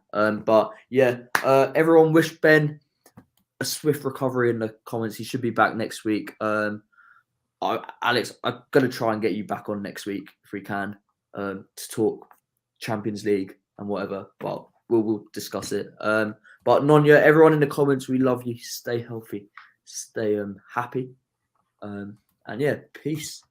But yeah, everyone wish Ben a swift recovery in the comments. He should be back next week. Alex, I'm gonna try and get you back on next week if we can, to talk Champions League and whatever. But we'll discuss it. But Nonya, everyone in the comments, we love you. Stay healthy, stay happy, and yeah, peace.